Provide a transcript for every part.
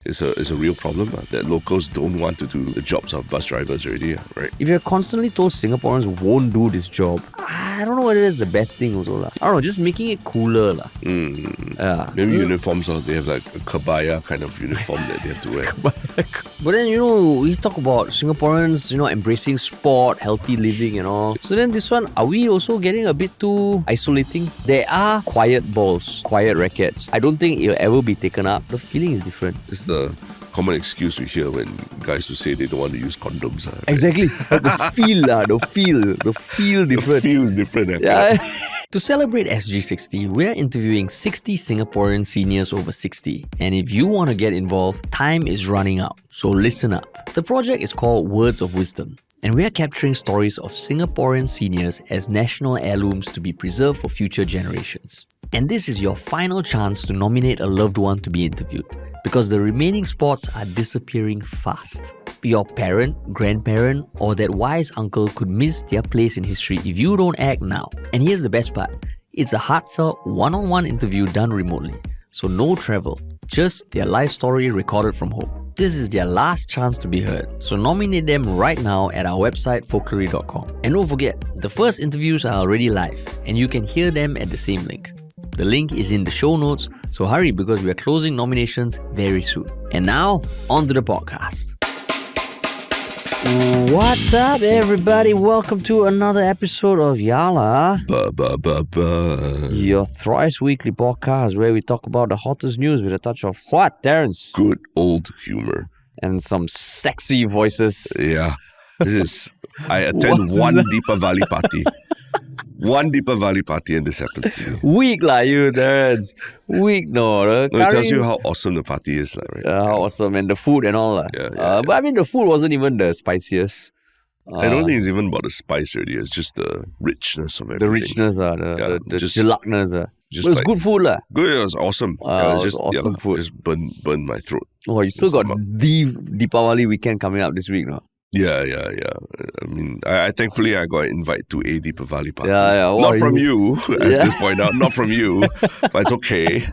is a real problem. That locals don't want to do the jobs of bus drivers already, right? If you're constantly told Singaporeans won't do this job, I don't know whether it's the best thing also. I don't know, just making it cooler. Maybe uniforms, or they have like a 𝗂𝗍𝗧 kind of uniform that they have to wear. But then, we talk about Singaporeans, embracing sport, healthy living and all. So then this one, are we also getting a bit too isolating? There are quiet balls, quiet rackets. I don't think it'll ever be taken up. The feeling is different. It's the common excuse we hear when guys who say they don't want to use condoms. Right? Exactly. The feel different. The feel is different. Yeah. To celebrate 𝗪𝗲𝗪𝗔, we're interviewing 60 Singaporean seniors over 60. And if you want to get involved, time is running out. So listen up. The project is called Words of Wisdom. And we are capturing stories of Singaporean seniors as national heirlooms to be preserved for future generations. And this is your final chance to nominate a loved one to be interviewed, because the remaining spots are disappearing fast. Your parent, grandparent, or that wise uncle could miss their place in history if you don't act now. And here's the best part. It's a heartfelt one-on-one interview done remotely. So no travel, just their life story recorded from home. This is their last chance to be heard. So nominate them right now at our website, folklories.com. And don't forget, the first interviews are already live, and you can hear them at the same link. The link is in the show notes, so hurry because we are closing nominations very soon. And now, on to the podcast. What's up, everybody? Welcome to another episode of 𝗪𝗲 𝗪𝗲𝗪𝗲, your thrice weekly podcast where we talk about the hottest news with a touch of what, Terence? Good old humor. And some sexy voices. Yeah. I attend one 𝗲𝗵𝗶 party. One 𝗲𝗵𝗶 party and this happens to you. Weak you, Terence. Weak, no. It tells you how awesome the party is, right? How awesome, and the food and all. But I mean, the food wasn't even the spiciest. I don't think it's even about the spice already. It's just the richness of everything. The richness, the gelatinous. But it's good food. Good, it was awesome. It was just awesome food. Just burn my throat. Oh, you still got 𝗲𝗵𝗶 weekend coming up this week, no? Yeah. I mean, I thankfully I got invited to a 𝗲𝗵𝗶 party. Yeah. Not from you. I have to point out, not from you. But it's okay.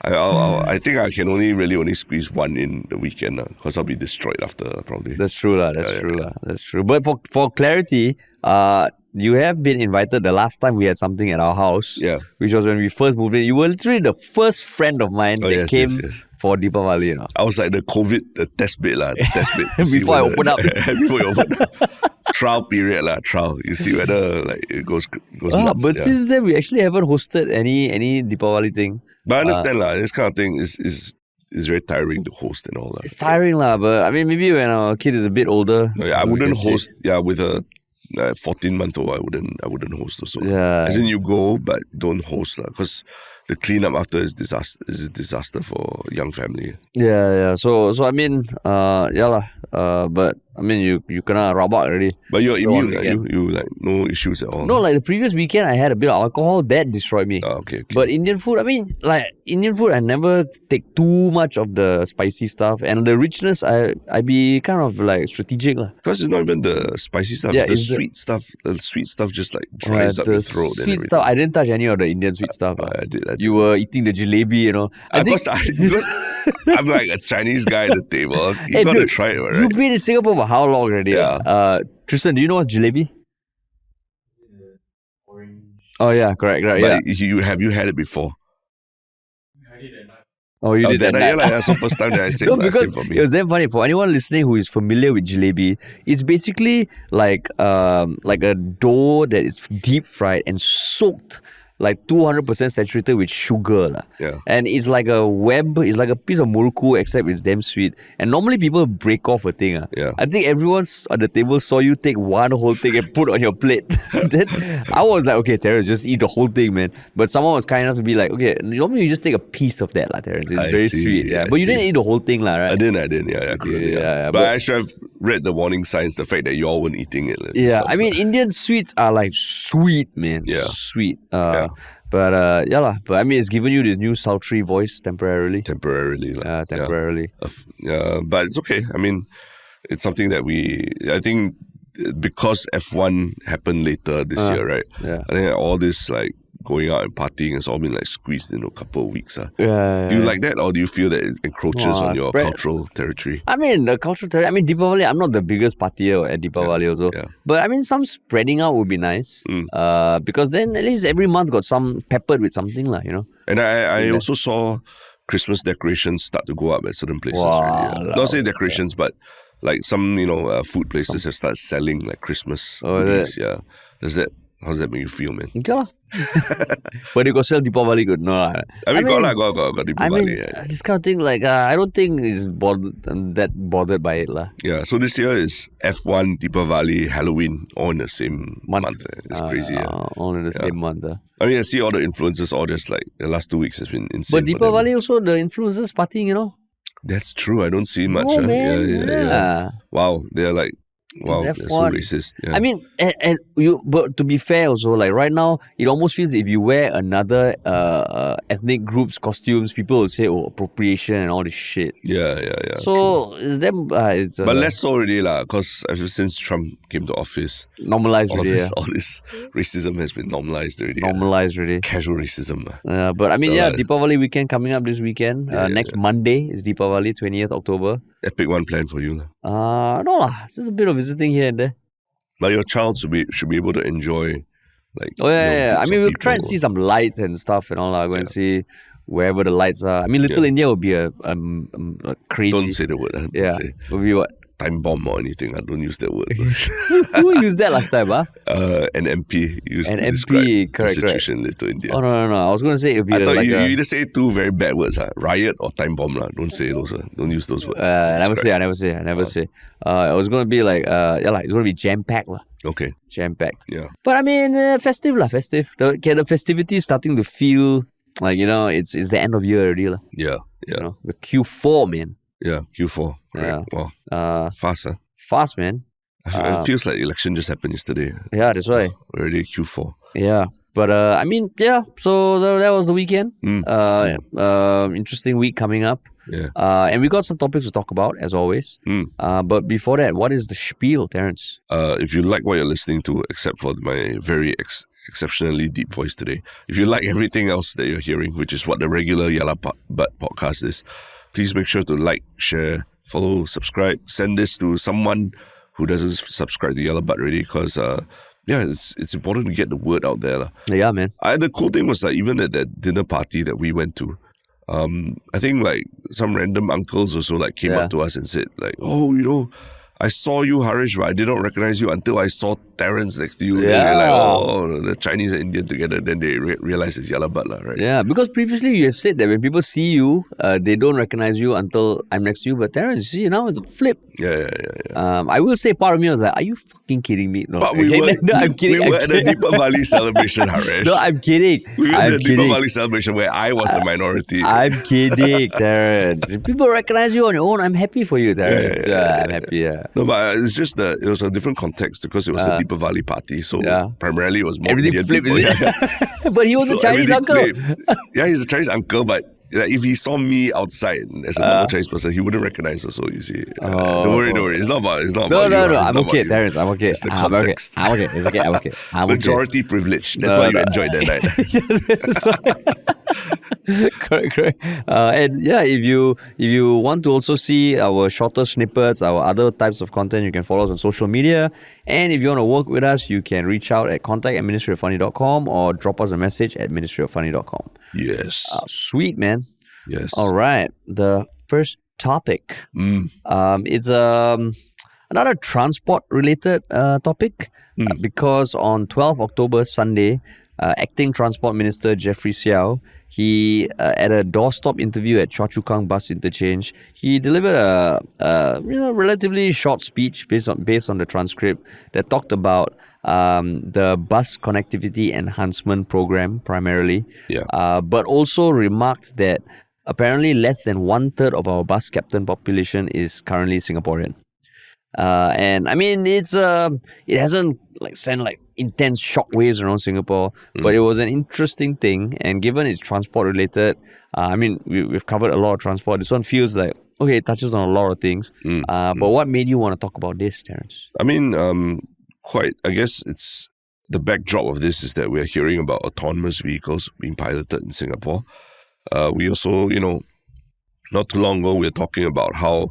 I think I can only squeeze one in the weekend because I'll be destroyed after probably. That's true. That's true. But for clarity, you have been invited the last time we had something at our house. Yeah. Which was when we first moved in. You were literally the first friend of mine that came for 𝗲𝗵𝗶. I was like the test bed. Before I open up. Before you open up. Trial period. You see whether it goes nuts. But since then, we actually haven't hosted any 𝗲𝗵𝗶 thing. But I understand this kind of thing is very tiring to host and all that. It's tiring but I mean maybe when our kid is a bit older. I wouldn't host. With a 14-month-old, I wouldn't host also. Yeah. As in you go, but don't host because the cleanup after is disaster for a young family. Yeah. So I mean, but I mean you kena rabak already. But you're immune, you like no issues at all. No, like the previous weekend I had a bit of alcohol that destroyed me. Okay. But Indian food, I never take too much of the spicy stuff, and the richness I be kind of like strategic because it's not even the spicy stuff, it's the sweet stuff. The sweet stuff just like dries up your throat. The sweet stuff, I didn't touch any of the Indian sweet stuff. I did. You were eating the jalebi, Because I'm like a Chinese guy at the table. You gotta try it, right? You've been in Singapore for how long already? Yeah. Tristan, do you know what's jalebi? Orange. Oh yeah, correct. But have you had it before? I did that night. Oh, you did that night. That's the first time that I said because for me. It was damn funny. For anyone listening who is familiar with jalebi, it's basically like a dough that is deep fried and soaked like 200% saturated with sugar. Yeah. And it's like it's like a piece of muruku, except it's damn sweet. And normally people break off a thing. Yeah. I think everyone at the table saw you take one whole thing and put on your plate. Then I was like, okay, Terence, just eat the whole thing, man. But someone was kind enough to be like, okay, normally you just take a piece of that, Terence. It's very sweet. Yeah. But you didn't eat the whole thing, right? I didn't. Yeah. But I should have read the warning signs, the fact that you all weren't eating it. Yeah, I mean, Indian sweets are like sweet, man. Yeah. Sweet. But but I mean, it's given you this new sultry voice temporarily. Temporarily. But it's okay. I mean, it's something that I think because F1 happened later this year, right? Yeah. I think all this going out and partying has all been like squeezed into a couple of weeks. Yeah. Do you like that, or do you feel that it encroaches on your cultural territory? I mean, the cultural territory. I mean, Deepavali, I'm not the biggest partier at Deepavali also. Yeah. But I mean, some spreading out would be nice. Because then at least every month got some peppered with something, you know. And I also saw Christmas decorations start to go up at certain places already. Not say decorations, but like some, food places have started selling like Christmas goodies. Yeah. How's that make you feel, man? Okay lah. But they got sell Deepavali good. No, got Deepavali. I mean, this kind of thing, I don't think is bothered by it lah. Yeah, so this year is F1, Deepavali, Halloween, all in the same month. It's crazy. All in the same month. I mean, I see all the influencers all just like the last 2 weeks has been insane. But Deepavali also, the influencers partying, That's true. I don't see much. Oh, man. Yeah. Wow, they're like, they're so racist. Yeah. I mean, but to be fair also, like right now, it almost feels if you wear another ethnic group's costumes, people will say, appropriation and all this shit. Yeah. So, it's them... but less so already because ever since Trump came to office... Normalized already, all this racism has been normalized already. Casual racism. But I mean, Deepavali weekend coming up this weekend. Next Monday is Deepavali, 20th October. Epic one plan for you. No lah. Just a bit of visiting here and there. But your child should be able to enjoy I mean, we'll try and see some lights and stuff and all that. Go and see wherever the lights are. I mean, Little India will be a crazy... Don't say the word. Will be what? Time bomb or anything. I don't use that word. Who used that last time, An MP used to describe the situation in Little India. Oh, no. I was going to say it would be I thought you either say two very bad words, riot or time bomb. Don't say those. Don't use those words. I never say. It was going to be like, it's going to be jam-packed. Okay. Jam-packed. Yeah. But I mean, festive. The festivity is starting to feel like, it's the end of year already. Yeah. The Q4, man. Yeah, Q4. Correct. Yeah. Wow. Fast, huh? Fast, man. It feels like election just happened yesterday. Yeah, that's why. Already Q4. Yeah. But, I mean, so that was the weekend. Interesting week coming up. Yeah. And we got some topics to talk about, as always. But before that, what is the spiel, Terence? If you like what you're listening to, except for my very exceptionally deep voice today, if you like everything else that you're hearing, which is what the regular 𝗪𝗲 𝗏𝗏 podcast is, please make sure to like, share, follow, subscribe. Send this to someone who doesn't subscribe to 𝗪𝗏 𝗏𝗏 already because, it's important to get the word out there. Yeah, man. The cool thing was even at that dinner party that we went to, I think some random uncles also came up to us and said I saw you, Harish, but I did not recognize you until I saw Terence next to you. Yeah. Then they're like, the Chinese and Indian together. Then they realize it's 𝗪𝗏 𝗏𝗏, right? Yeah, because previously you have said that when people see you, they don't recognize you until I'm next to you. But Terence, you see, now it's a flip. Yeah. I will say part of me was like, are you fucking kidding me? No, but I'm kidding. We were at the Deepavali celebration, Harish. No, I'm kidding. We were at the Deepavali celebration where I was the minority. I'm kidding, Terence. If people recognize you on your own, I'm happy for you, Terence. I'm happy, No, but it's just that it was a different context because it was a Deepavali party. So primarily it was more everything Indian flipped, people. is it? But he was a Chinese uncle. Yeah, he's a Chinese uncle, but if he saw me outside as a normal Chinese person, he wouldn't recognize us. So you see, don't worry. It's not about you. No. I'm okay, Terence. I'm okay. It's the context. I'm okay. It's okay. I'm okay. Majority privilege. That's why you enjoyed that night. Correct. And if you want to also see our shorter snippets, our other types of content, you can follow us on social media. And if you want to work with us, you can reach out at contact@ministryoffunny.com or drop us a message at ministryoffunny.com. Yes. Sweet, man. Yes. All right. The first topic. It's another transport-related topic because on 12 October, Sunday, Acting Transport Minister Jeffrey Siow, he at a doorstop interview at Choa Chu Kang bus interchange, he delivered a relatively short speech based on the transcript that talked about the bus connectivity enhancement program primarily, but also remarked that apparently less than 1/3 of our bus captain population is currently Singaporean. And I mean, it hasn't sent intense shockwaves around Singapore, but it was an interesting thing. And given it's transport related, I mean, we've covered a lot of transport. This one feels like, okay, it touches on a lot of things. But what made you want to talk about this, Terence? I mean, I guess it's the backdrop of this is that we're hearing about autonomous vehicles being piloted in Singapore. We also, not too long ago, we were talking about how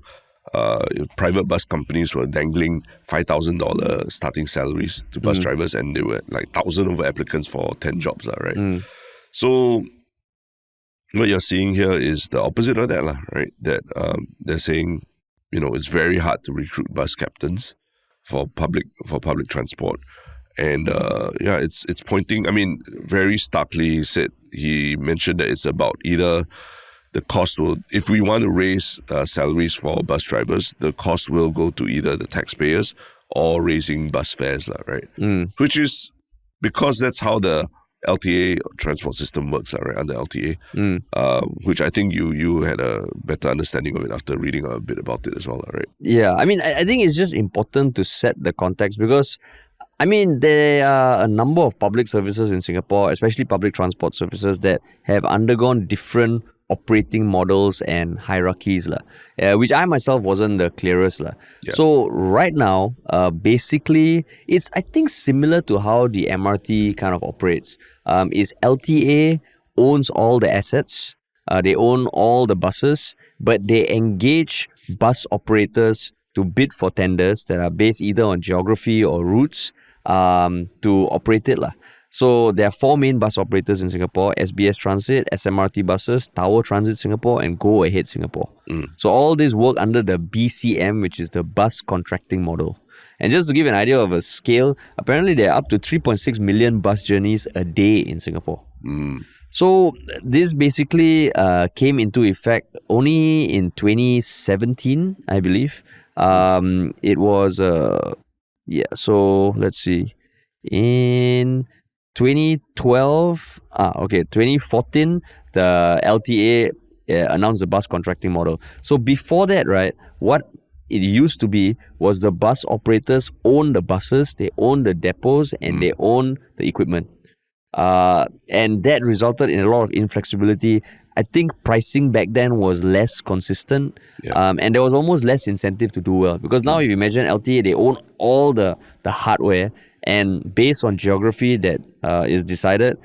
private bus companies were dangling $5,000 starting salaries to bus drivers, and there were like 1,000 over applicants for 10 jobs, right? So what you're seeing here is the opposite of that, right? That they're saying, it's very hard to recruit bus captains for public transport. And it's pointing, very starkly, he mentioned that it's about either the cost will, if we want to raise salaries for bus drivers, the cost will go to either the taxpayers or raising bus fares, right? Which is because that's how the LTA transport system works, right? Under LTA, which I think you had a better understanding of it after reading a bit about it as well, right? Yeah, I think it's just important to set the context because there are a number of public services in Singapore, especially public transport services, that have undergone different operating models and hierarchies, which I myself wasn't the clearest. Yeah. So right now, basically, it's, I think, similar to how the MRT kind of operates. Is LTA owns all the assets, they own all the buses, but they engage bus operators to bid for tenders that are based either on geography or routes to operate it. So there are 4 main bus operators in Singapore: SBS Transit, SMRT Buses, Tower Transit Singapore, and Go Ahead Singapore. So all this work under the BCM, which is the bus contracting model. And just to give an idea of a scale, apparently there are up to 3.6 million bus journeys a day in Singapore. So this basically came into effect only in 2017, I believe. It was, so let's see. In 2014, the LTA announced the bus contracting model. So before that, right, what it used to be was the bus operators own the buses, they own the depots, and they own the equipment. And that resulted in a lot of inflexibility. I think pricing back then was less consistent, and there was almost less incentive to do well. Because now if you imagine LTA, they own all the hardware, and based on geography that is decided,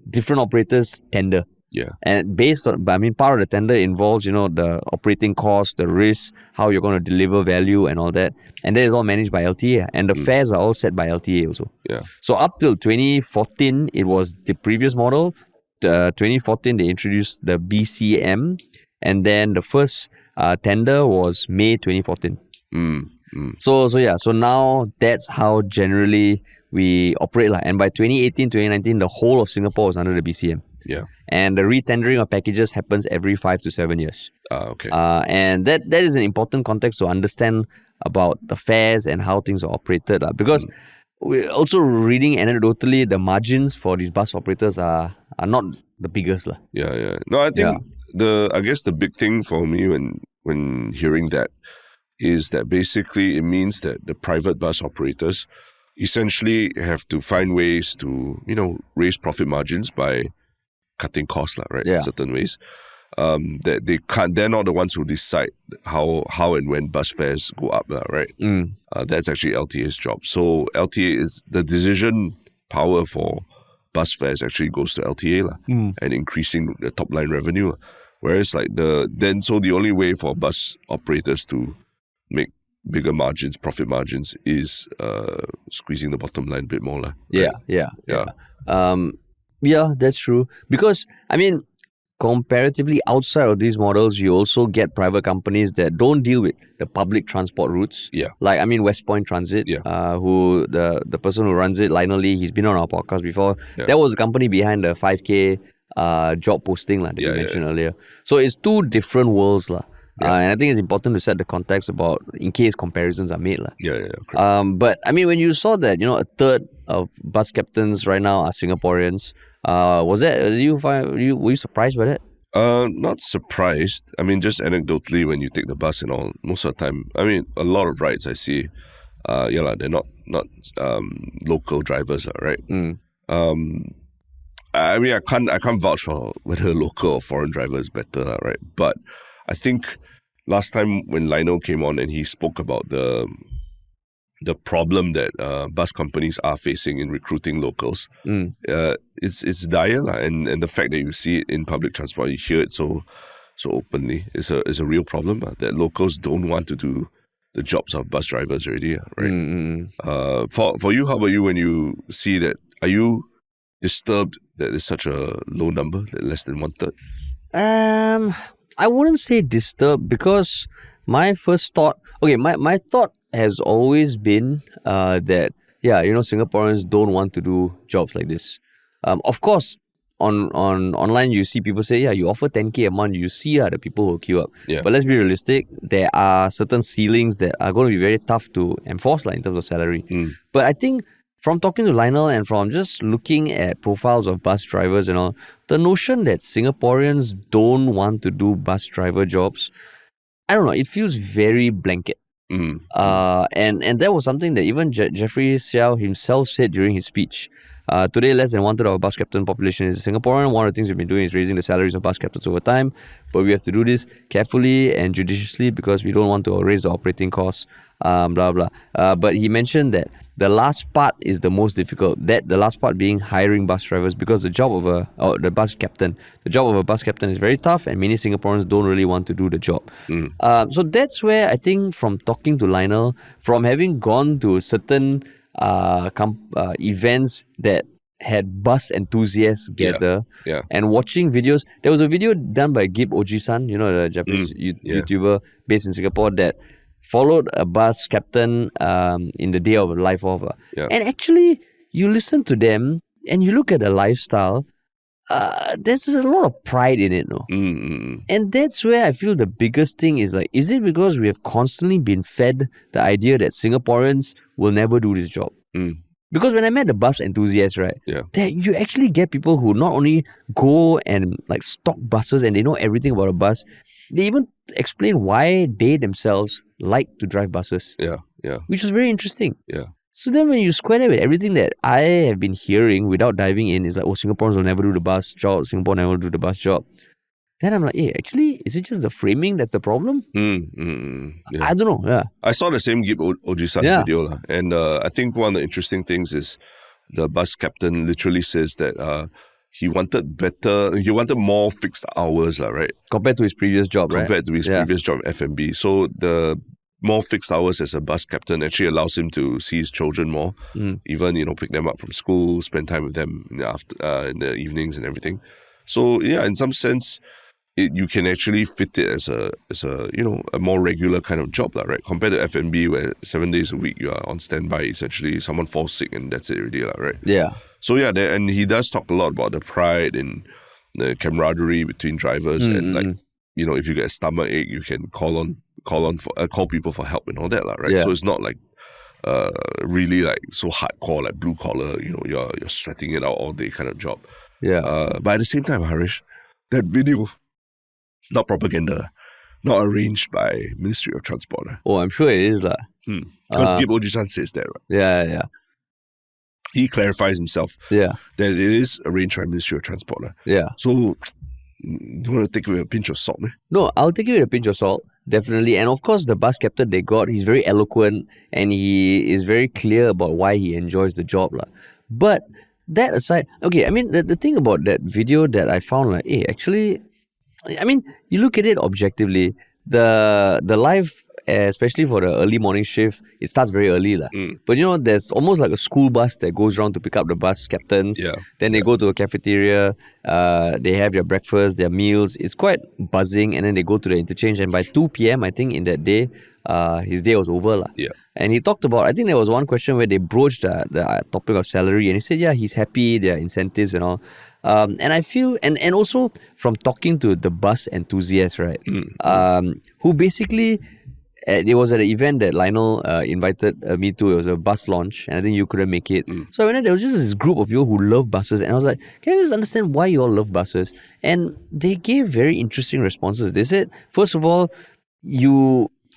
different operators tender. Yeah. And based on, part of the tender involves, the operating cost, the risk, how you're going to deliver value and all that. And that is all managed by LTA. And the fares are all set by LTA also. Yeah. So up till 2014, it was the previous model. 2014, they introduced the BCM. And then the first tender was May 2014. So now that's how generally we operate. And by 2018, 2019, the whole of Singapore was under the BCM. Yeah. And the retendering of packages happens every 5 to 7 years. Okay. And that is an important context to understand about the fares and how things are operated. Because we're also reading anecdotally, the margins for these bus operators are not the biggest. Yeah. No, I think I guess the big thing for me when hearing that is that basically it means that the private bus operators essentially have to find ways to, raise profit margins by cutting costs, right? Yeah. In certain ways. That they're not the ones who decide how and when bus fares go up, right? That's actually LTA's job. So LTA is the decision power for bus fares actually goes to LTA and increasing the top line revenue. Whereas the only way for bus operators to make bigger margins, profit margins, is squeezing the bottom line a bit more. Right? Yeah, that's true. Because, comparatively outside of these models, you also get private companies that don't deal with the public transport routes. Yeah. Like, West Point Transit, who the person who runs it, Lionel Lee, he's been on our podcast before. Yeah. That was the company behind the 𝗲𝗃 job posting that you mentioned earlier. So it's two different worlds. And I think it's important to set the context about in case comparisons are made. But when you saw that, a third of bus captains right now are Singaporeans, were you surprised by that? Not surprised. Just anecdotally, when you take the bus and all, most of the time, a lot of rides I see, they're not local drivers, right? I can't vouch for whether local or foreign driver is better, right? But I think last time when Lionel came on and he spoke about the the problem that bus companies are facing in recruiting locals. It's dire, and the fact that you see it in public transport, you hear it so openly, is a real problem. That locals don't want to do the jobs of bus drivers already, right? For you, how about you when you see that? Are you disturbed that there's such a low number, that less than 1/3? I wouldn't say disturbed, because my first thought, my thought has always been that, Singaporeans don't want to do jobs like this. Of course, on online you see people say, you offer 10K a month, you see the people who queue up. Yeah. But let's be realistic, there are certain ceilings that are going to be very tough to enforce in terms of salary. But I think from talking to Lionel and from just looking at profiles of bus drivers and all, the notion that Singaporeans don't want to do bus driver jobs, I don't know, it feels very blanket. And that was something that even Jeffrey Siow himself said during his speech. Today, less than 1/3 of our bus captain population is Singaporean. One of the things we've been doing is raising the salaries of bus captains over time, but we have to do this carefully and judiciously because we don't want to raise the operating costs, blah, blah. But he mentioned that the last part is the most difficult, that the last part being hiring bus drivers, because the job of the bus captain is very tough, and many Singaporeans don't really want to do the job. So that's where I think, from talking to Lionel, from having gone to certain events that had bus enthusiasts gather, and watching videos. There was a video done by 𝗲𝗲𝗍𝗶, the Japanese YouTuber based in Singapore, that followed a bus captain in the day of life of. And actually, you listen to them and you look at the lifestyle, there's a lot of pride in it, no? And that's where I feel the biggest thing is, is it because we have constantly been fed the idea that Singaporeans will never do this job? Because when I met the bus enthusiasts, right, that you actually get people who not only go and stock buses and they know everything about a bus, they even explain why they themselves like to drive buses. Which was very interesting. So then when you square that with everything that I have been hearing without diving in, is Singaporeans will never do the bus job, Singapore never do the bus job. Then I'm like, actually, is it just the framing that's the problem? I don't know, I saw the same 𝗲𝗲𝗍𝗶 video, and I think one of the interesting things is the bus captain literally says that he wanted more fixed hours, right? Compared to his previous job, Compared to his previous job at F&B. So the more fixed hours as a bus captain actually allows him to see his children more, even, pick them up from school, spend time with them in the evenings and everything. So in some sense, you can actually fit it as a more regular kind of job, right? Compared to F&B, where 7 days a week you are on standby, essentially someone falls sick and that's it already, right? So and he does talk a lot about the pride and the camaraderie between drivers, and if you get a stomach ache, you can call people for help and all that, right? So it's not really so hardcore, blue collar, you're sweating it out all day kind of job. But at the same time, Harish, that video, not propaganda, not arranged by Ministry of Transport. Oh, I'm sure it is. Because 𝗲𝗲𝗍𝗶 says that, right? Yeah. He clarifies himself that it is arranged by Ministry of Transport. So, do you want to take it with a pinch of salt? No, I'll take it with a pinch of salt, definitely. And of course, the bus captain they got, he's very eloquent and he is very clear about why he enjoys the job. But that aside, the thing about that video that I found, actually, you look at it objectively, the life, especially for the early morning shift, it starts very early. But there's almost like a school bus that goes around to pick up the bus captains. Then they go to a cafeteria, they have their breakfast, their meals. It's quite buzzing, and then they go to the interchange. And by 2 p.m, I think in that day, his day was over. And he talked about, I think there was one question where they broached the topic of salary, and he said, he's happy, there are incentives and all. And I feel, and also from talking to the bus enthusiasts, right, who basically, it was at an event that Lionel invited me to. It was a bus launch, and I think you couldn't make it. So I went there was just this group of people who love buses, and I was like, can I just understand why you all love buses? And they gave very interesting responses. They said, first of all,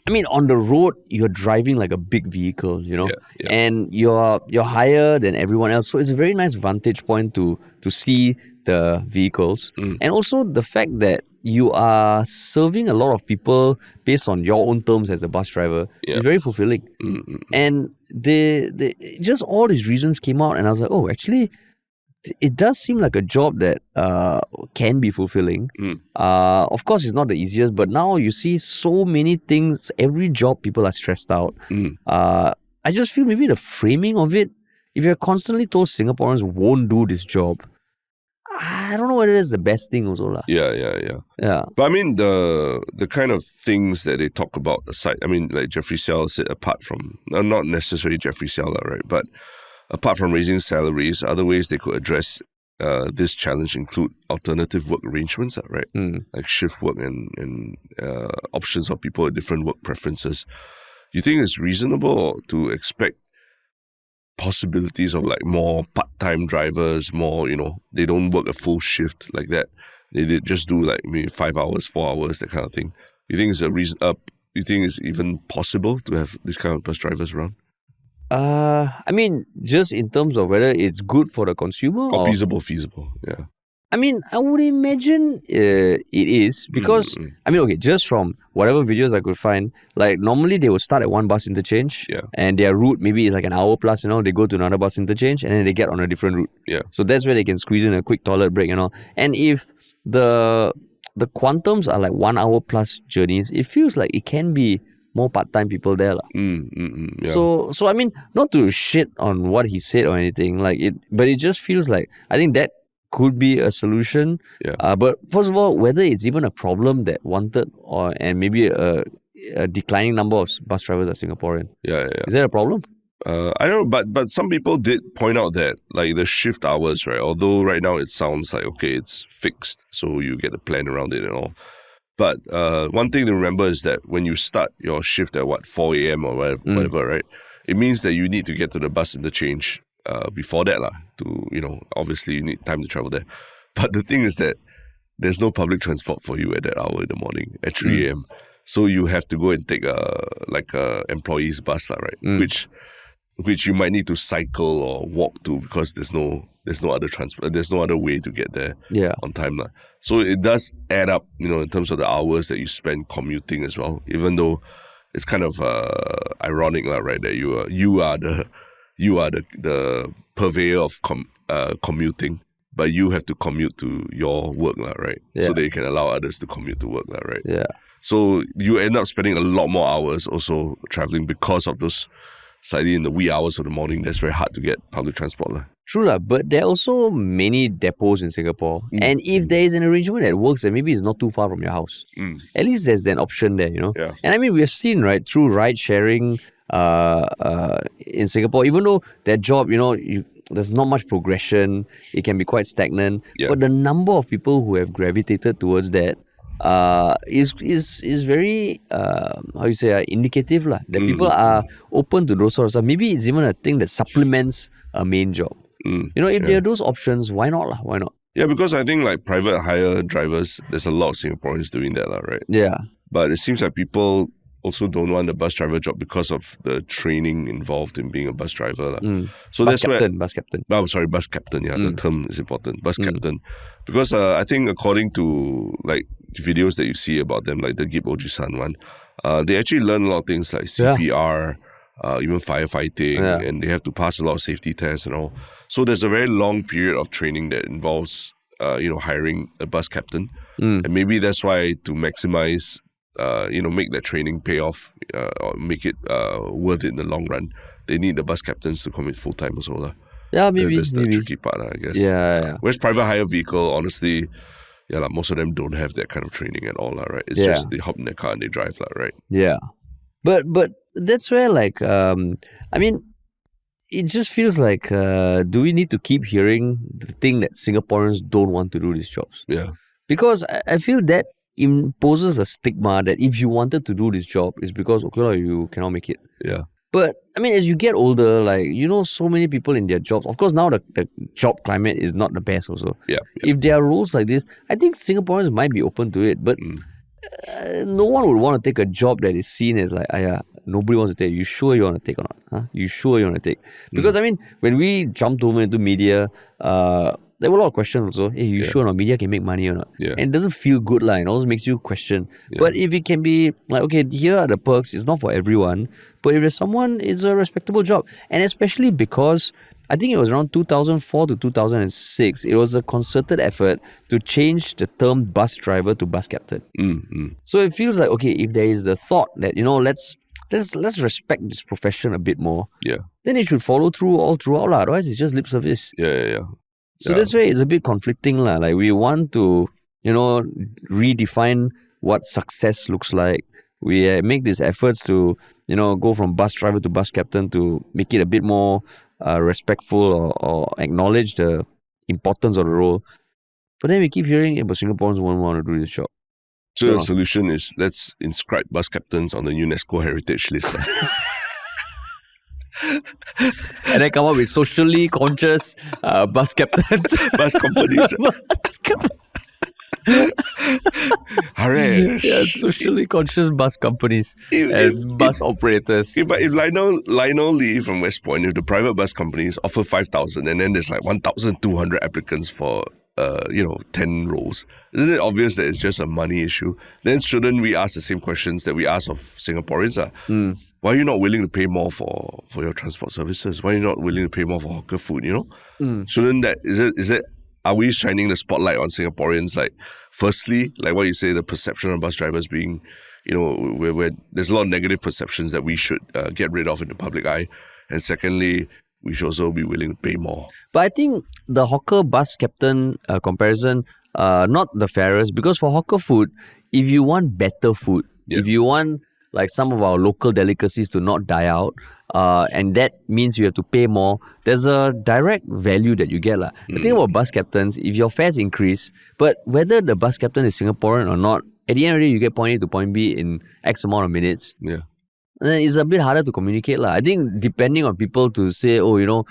I mean, on the road, you're driving like a big vehicle, you know, Yeah. and you're higher than everyone else. So it's a very nice vantage point to see the vehicles. And also the fact that you are serving a lot of people based on your own terms as a bus driver is very fulfilling. And the just all these reasons came out, and I was like, oh, actually, it does seem like a job that can be fulfilling. Of course, it's not the easiest, but now you see so many things. Every job, people are stressed out. I just feel maybe the framing of it, if you're constantly told Singaporeans won't do this job, I don't know whether it's the best thing also. Yeah. Yeah. But I mean, the kind of things that they talk about aside, I mean, like Jeffrey Siow said, apart from, not necessarily Jeffrey Siow, right? But apart from raising salaries, other ways they could address this challenge include alternative work arrangements, right? Like shift work and options of people with different work preferences. You think it's reasonable to expect possibilities of like more part-time drivers, more, they don't work a full shift like that. They just do like maybe 5 hours, 4 hours, that kind of thing. You think it's a reason? You think it's even possible to have this kind of bus drivers around? I mean, just in terms of whether it's good for the consumer or feasible, yeah. I mean, I would imagine it is because, I mean, okay, just from whatever videos I could find, like normally they will start at one bus interchange and their route maybe is like an hour plus, they go to another bus interchange and then they get on a different route. Yeah. So that's where they can squeeze in a quick toilet break, And if the quantums are like 1 hour plus journeys, it feels like it can be more part-time people there. Yeah. So I mean, not to shit on what he said or anything, but it just feels like, I think that could be a solution. Yeah. But first of all, whether it's even a problem that wanted and maybe a declining number of bus drivers are Singaporean. Yeah. Is that a problem? I don't know, but some people did point out that like the shift hours, right? Although right now it sounds like, okay, it's fixed, so you get a plan around it and all. But one thing to remember is that when you start your shift at 4 a.m. or whatever, right? It means that you need to get to the bus interchange before that obviously you need time to travel there. But the thing is that there's no public transport for you at that hour in the morning at 3 a.m. So you have to go and take a employee's bus, right? Which you might need to cycle or walk to because there's no other transport, there's no other way to get there on time. So it does add up, in terms of the hours that you spend commuting as well, even though it's kind of ironic, right, that you are the purveyor of commuting, but you have to commute to your work, right? Yeah. So they can allow others to commute to work, right? Yeah. So you end up spending a lot more hours also traveling because of those slightly in the wee hours of the morning. That's very hard to get public transport. True, but there are also many depots in Singapore. And if there is an arrangement that works, then maybe it's not too far from your house. At least there's an option there, Yeah. And I mean, we've seen, right, through ride sharing in Singapore, even though that job, there's not much progression, it can be quite stagnant. Yeah. But the number of people who have gravitated towards that is very indicative that people are open to those sorts of stuff. Maybe it's even a thing that supplements a main job. If there are those options, why not? Why not? Yeah, because I think like private hire drivers, there's a lot of Singaporeans doing that, right? Yeah. But it seems like people also don't want the bus driver job because of the training involved in being a bus driver. So bus that's captain. Bus captain. Yeah, the term is important. Bus captain, because I think according to like videos that you see about them, like the 𝗬𝗲 one, they actually learn a lot of things like CPR, even firefighting, and they have to pass a lot of safety tests and all. So there's a very long period of training that involves, hiring a bus captain, and maybe that's why to maximize. Make that training pay off or make it worth it in the long run, they need the bus captains to commit full time also. Yeah, maybe. That's the tricky part, I guess. Yeah. Whereas private hire vehicle, honestly, most of them don't have that kind of training at all, right? It's just they hop in their car and they drive, right? Yeah. But that's where I mean, it just feels like, do we need to keep hearing the thing that Singaporeans don't want to do these jobs? Yeah. Because I feel that imposes a stigma that if you wanted to do this job, it's because, you cannot make it. Yeah. But, I mean, as you get older, so many people in their jobs, of course, now the job climate is not the best also. Yeah. If there are roles like this, I think Singaporeans might be open to it. But no one would want to take a job that is seen as like, nobody wants to take. You sure you want to take or not? Huh? You sure you want to take? Because I mean, when we jumped over into media, there were a lot of questions also. Hey, you sure or not? Media can make money or not? Yeah. And it doesn't feel good, like, it always makes you question. Yeah. But if it can be like, okay, here are the perks, it's not for everyone. But if there's someone, it's a respectable job. And especially because I think it was around 2004 to 2006, it was a concerted effort to change the term bus driver to bus captain. So it feels like, okay, if there is the thought that, let's respect this profession a bit more, then it should follow through all throughout. Otherwise, it's just lip service. So that's why it's a bit conflicting. Like, we want to, redefine what success looks like. We make these efforts to, go from bus driver to bus captain to make it a bit more respectful or acknowledge the importance of the role. But then we keep hearing, but Singaporeans won't want to do this job. So the solution is, let's inscribe bus captains on the UNESCO heritage list. And then come up with socially conscious bus captains. Bus companies. Socially conscious bus companies and bus operators. But if Lionel Lee from West Point, if the private bus companies offer 5,000 and then there's like 1,200 applicants for 10 roles, isn't it obvious that it's just a money issue? Then shouldn't we ask the same questions that we ask of Singaporeans? Why are you not willing to pay more for your transport services? Why are you not willing to pay more for hawker food, Shouldn't that, is it, are we shining the spotlight on Singaporeans? Like, firstly, like what you say, the perception of bus drivers being, where there's a lot of negative perceptions that we should get rid of in the public eye. And secondly, we should also be willing to pay more. But I think the hawker bus captain comparison, not the fairest, because for hawker food, if you want better food, if you want like some of our local delicacies to not die out, and that means you have to pay more, there's a direct value that you get. The thing about bus captains, if your fares increase, but whether the bus captain is Singaporean or not, at the end of the day, you get point A to point B in X amount of minutes. It's a bit harder to communicate. I think depending on people to say, we want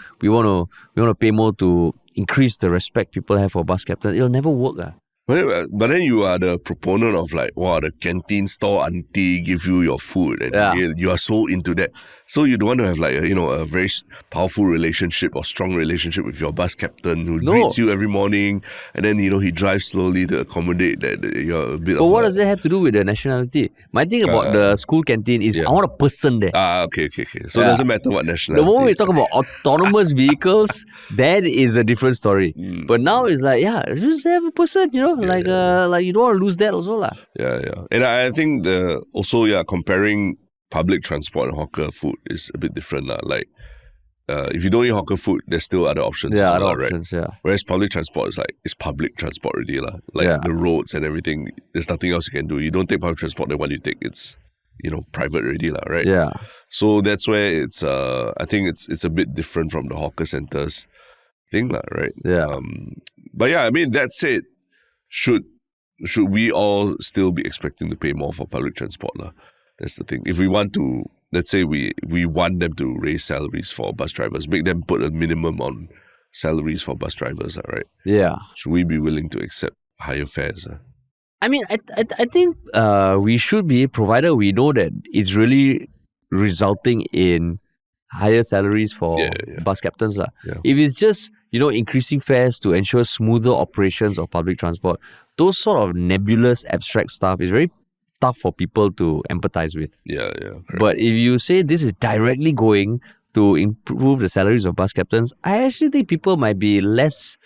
to pay more to increase the respect people have for bus captains, it'll never work. But then you are the proponent of like, wow, the canteen store auntie give you your food, and you are so into that. So you don't want to have like a very powerful relationship or strong relationship with your bus captain who greets you every morning, and then he drives slowly to accommodate that you're a bit. But what does that have to do with the nationality? My thing about the school canteen is I want a person there. Okay. So it doesn't matter what nationality. The moment we talk about autonomous vehicles, that is a different story. But now it's like, just have a person, like you don't want to lose that also. And I think comparing public transport and hawker food is a bit different. Like, if you don't eat hawker food, there's still other options. Whereas public transport is like, it's public transport already. Like the roads and everything, there's nothing else you can do. You don't take public transport, then what you take, it's, private already, right? So that's where it's, I think it's a bit different from the hawker centers thing, right? But I mean, that said, should we all still be expecting to pay more for public transport? That's the thing. If we want to, let's say we want them to raise salaries for bus drivers, make them put a minimum on salaries for bus drivers, right? Should we be willing to accept higher fares? I mean, I think we should be, provided we know that it's really resulting in higher salaries for bus captains. If it's just, increasing fares to ensure smoother operations of public transport, those sort of nebulous, abstract stuff is very tough for people to empathize with. But if you say this is directly going to improve the salaries of bus captains, I actually think people might be less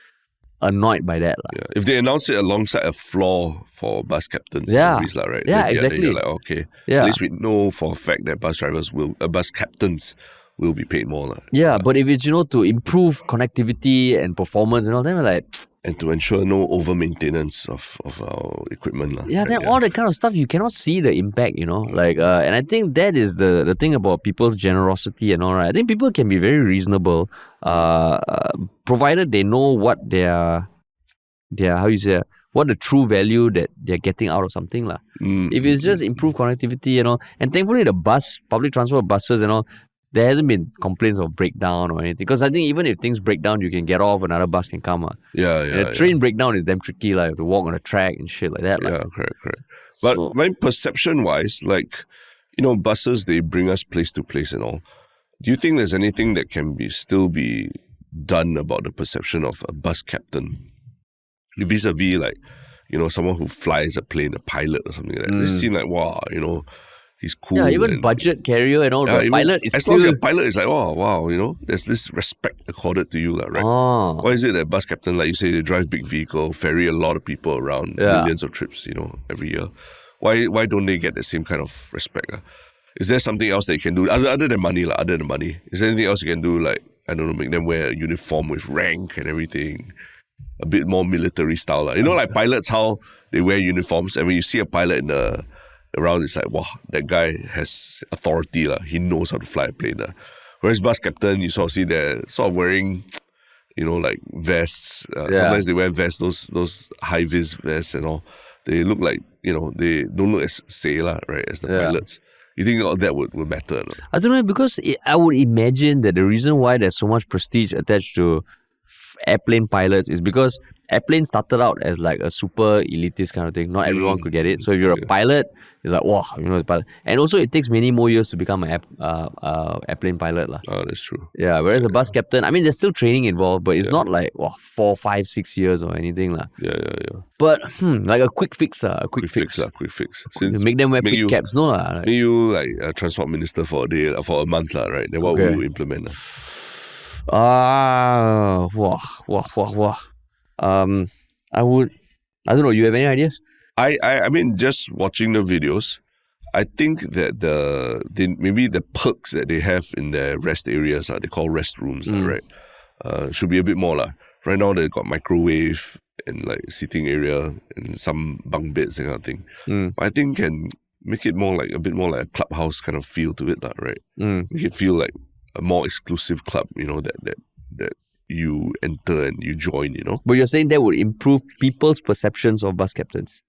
annoyed by that. If they announce it alongside a floor for bus captains salaries, right? Exactly. Then you're like, okay, at least we know for a fact that bus captains will be paid more. But if it's, to improve connectivity and performance and all, then we're like... And to ensure no over-maintenance of our equipment. Then all that kind of stuff, you cannot see the impact, and I think that is the thing about people's generosity and all, right? I think people can be very reasonable, provided they know what their what the true value that they're getting out of something. If it's just improved connectivity, and thankfully the public transport buses and all, there hasn't been complaints of breakdown or anything. Because I think even if things break down, you can get off, another bus can come. Yeah. Train breakdown is damn tricky. Like, you have to walk on the track and shit like that. Yeah, correct. But So- my perception-wise, like, buses, they bring us place to place and all. Do you think there's anything that can still be done about the perception of a bus captain? Vis-a-vis, like, someone who flies a plane, a pilot or something like that. They seem like, wow, he's cool. Yeah, even budget carrier and all, yeah, the even, pilot is as still... long as your pilot is like, wow, there's this respect accorded to you, right? Oh. Why is it that bus captain, like you say, they drive big vehicle, ferry a lot of people around, millions of trips, every year? Why don't they get the same kind of respect? Is there something else that you can do other than money? Is there anything else you can do? Like, I don't know, make them wear a uniform with rank and everything, a bit more military style. Like pilots, how they wear uniforms, and when you see a pilot around, it's like, wow, that guy has authority. He knows how to fly a plane. Whereas bus captain, you sort of see they're sort of wearing, like vests. Sometimes they wear vests, those 𝗲𝗲 vests and all. They look like, they don't look as 𝗲𝗲, right, as the pilots. You think all that would matter? No? I don't know, because I would imagine that the reason why there's so much prestige attached to airplane pilots is because airplane started out as like a super elitist kind of thing. Not everyone could get it. So if you're a pilot, it's like, wow, the pilot. And also it takes many more years to become an airplane pilot. Oh, that's true. Yeah, whereas a bus captain, I mean, there's still training involved, but it's not like 4, 5, 6 years or anything. Yeah. But like a quick fix. Quick fix. Since make them wear pig caps. No, like, make you like a transport minister for a day, for a month, right? Then what will you implement? I don't know. You have any ideas? I mean, just watching the videos, I think that maybe the perks that they have in their rest areas, they call restrooms, right? Should be a bit more. Right now they got microwave and like seating area and some bunk beds, that kind of thing. But I think can make it a bit more like a clubhouse kind of feel to it, right? Make it feel like a more exclusive club, that you enter and you join, But you're saying that would improve people's perceptions of bus captains?